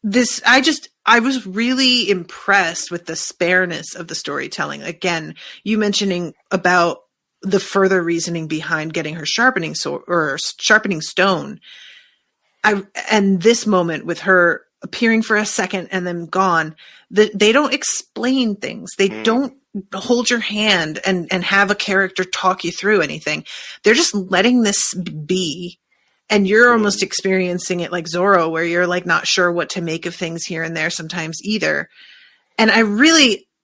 this, I was really impressed with the spareness of the storytelling. Again, you mentioning about the further reasoning behind getting her sharpening stone. And this moment with her appearing for a second and then gone, they don't explain things. They don't hold your hand and have a character talk you through anything. They're just letting this be. And you're almost experiencing it like Zoro, where you're like not sure what to make of things here and there sometimes either. And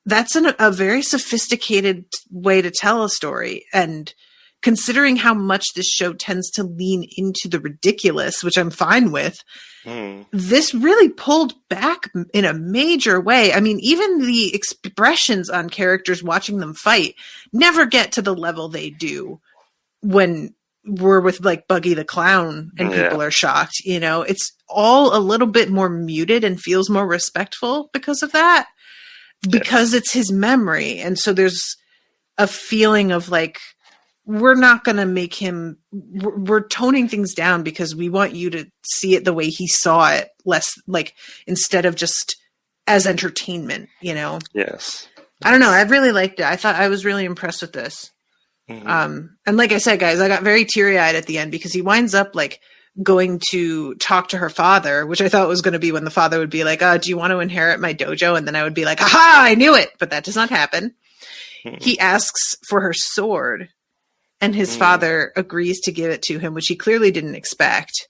that's a very sophisticated way to tell a story. And considering how much this show tends to lean into the ridiculous, which I'm fine with, this really pulled back in a major way. I mean, even the expressions on characters watching them fight never get to the level they do when we're with like Buggy the Clown and people are shocked. You know, it's all a little bit more muted and feels more respectful because of that, because it's his memory. And so there's a feeling of like, we're not going to make him, we're toning things down because we want you to see it the way he saw it, less like, instead of just as entertainment, you know? Yes. I don't know. I really liked it. I thought I was really impressed with this. And like I said, guys, I got very teary-eyed at the end because he winds up like going to talk to her father, which I thought was going to be when the father would be like, do you want to inherit my dojo? And then I would be like, aha, I knew it. But that does not happen. He asks for her sword, and his father agrees to give it to him, which he clearly didn't expect.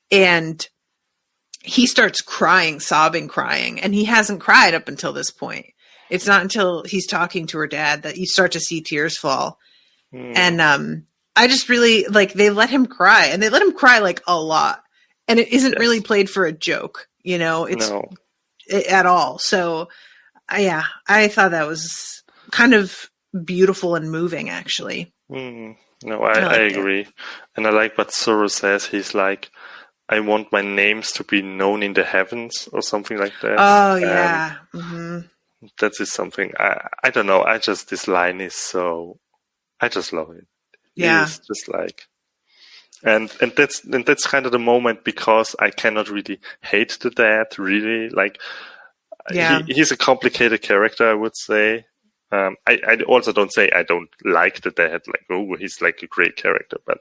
And he starts crying, sobbing, crying. And he hasn't cried up until this point. It's not until he's talking to her dad that you start to see tears fall. And I just really like, they let him cry, and they let him cry like a lot, and it isn't really played for a joke, you know, at all. So I thought that was kind of beautiful and moving, actually. No, I agree. And I like what Zoro says. He's like, I want my names to be known in the heavens, or something like that. Oh yeah. That is something I don't know. This line is so, I just love it. Yeah. It's just like, and that's kind of the moment, because I cannot really hate the dad, really. Like, he's a complicated character, I would say. I also don't say I don't like the dad, like, oh, he's like a great character, but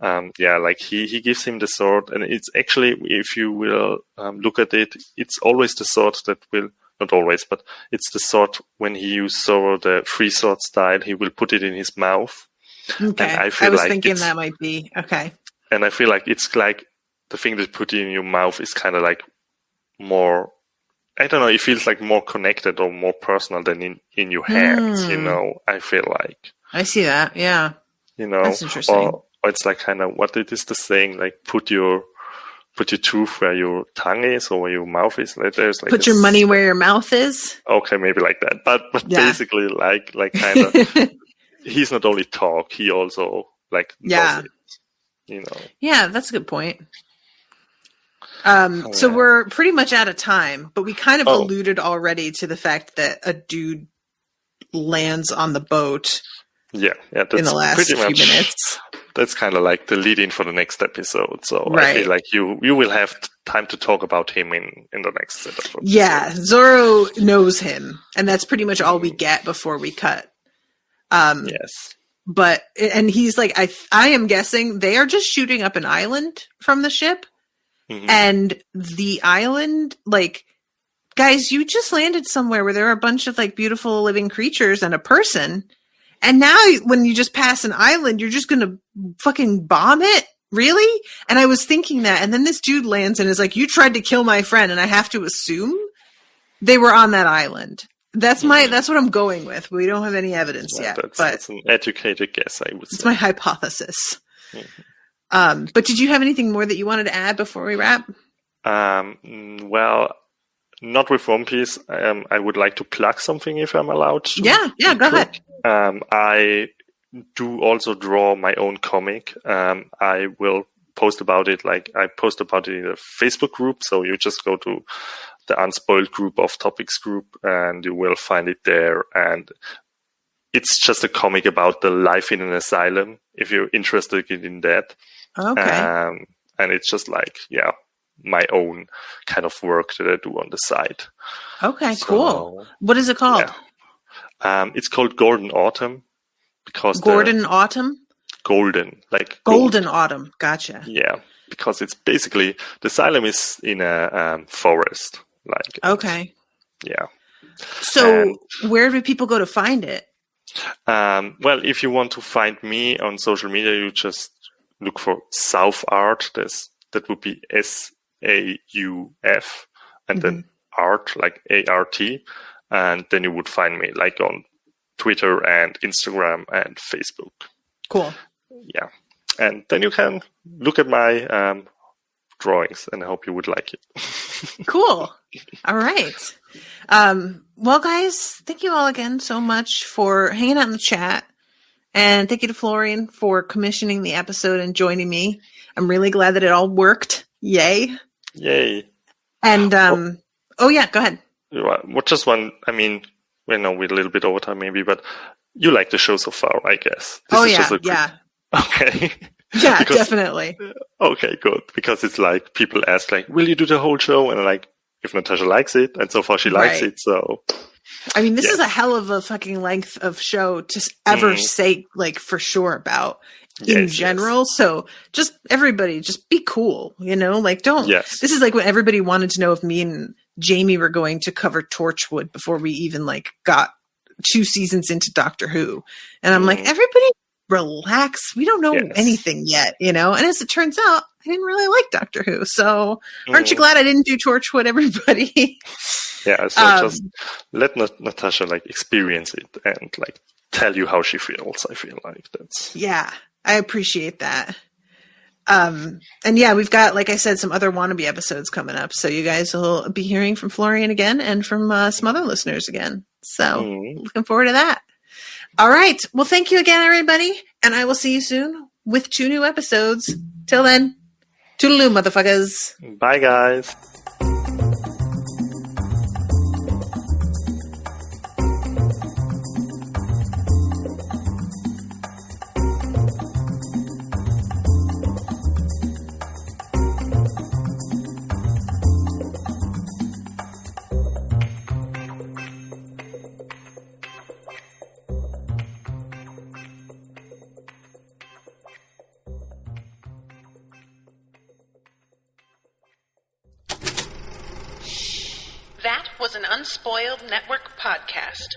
like he gives him the sword, and it's actually, if you will look at it, it's always the sword that will, not always, but it's the sword when he used Zoro, the free sword style, he will put it in his mouth. Okay. And I was thinking that might be, okay. And I feel like it's like the thing that put in your mouth is kind of like more, I don't know, it feels like more connected or more personal than in your hands, you know, I feel like. I see that, yeah. You know, that's interesting. Or it's like kind of, what it is the saying, like put your put your tooth where your tongue is or where your mouth is. Like, there's like Put your money where your mouth is. Okay, maybe like that. But basically, like kind of, he's not only talk, he also like does it. You know. Yeah, that's a good point. So we're pretty much out of time, but we kind of alluded already to the fact that a dude lands on the boat. Yeah, that's in the last few minutes. That's kind of like the lead-in for the next episode. So I feel like you will have time to talk about him in the next set of episodes. Yeah, Zoro knows him, and that's pretty much all we get before we cut. Yes. But, and he's like, I am guessing they are just shooting up an island from the ship. Mm-hmm. And the island, like, guys, you just landed somewhere where there are a bunch of like beautiful living creatures and a person. And now when you just pass an island, you're just going to fucking bomb it? Really? And I was thinking that. And then this dude lands and is like, you tried to kill my friend. And I have to assume they were on that island. That's that's what I'm going with. We don't have any evidence yet. That's an educated guess, I would say. It's my hypothesis. Mm-hmm. But did you have anything more that you wanted to add before we wrap? Well, not with One Piece. I would like to plug something if I'm allowed to. Yeah, go ahead. I do also draw my own comic. I will post about it. Like I post about it in a Facebook group. So you just go to the Unspoiled group of Topics group and you will find it there. And it's just a comic about the life in an asylum, if you're interested in that. Okay. And it's just like, my own kind of work that I do on the side. Okay, cool. What is it called? Yeah. It's called Golden Autumn. Because Autumn? Golden, like Golden Autumn. Gotcha. Yeah, because it's basically, the asylum is in a forest. Like, okay. Yeah. So where do people go to find it? Well, if you want to find me on social media, you just look for South Art. That would be SAUF, and then art, like ART, and then you would find me like on Twitter and Instagram and Facebook. Cool. Yeah, and then you can look at my drawings, and I hope you would like it. Cool. All right. Well, guys, thank you all again so much for hanging out in the chat. And thank you to Florian for commissioning the episode and joining me. I'm really glad that it all worked. Yay. And, go ahead. Just one, I mean, we're a little bit over time maybe, but you like the show so far, I guess. Yeah. Okay. Yeah, definitely. Okay, good. Because it's like, people ask like, will you do the whole show? And like, if Natasha likes it, and so far she likes it, so... I mean, this is a hell of a fucking length of show to ever say, like, for sure about in general. Yes. So just everybody, just be cool, like don't, this is like when everybody wanted to know if me and Jamie were going to cover Torchwood before we even like got 2 seasons into Doctor Who. And I'm like, everybody relax. We don't know anything yet, and as it turns out, I didn't really like Doctor Who. So aren't you glad I didn't do Torchwood, everybody? Yeah, so just let Natasha like experience it and like tell you how she feels. I feel like that's... Yeah, I appreciate that. And yeah, we've got, like I said, some other wannabe episodes coming up. So you guys will be hearing from Florian again and from some other listeners again. So looking forward to that. All right. Well, thank you again, everybody. And I will see you soon with 2 new episodes. Till then, toodaloo, motherfuckers. Bye, guys. That was an Unspoiled Network podcast.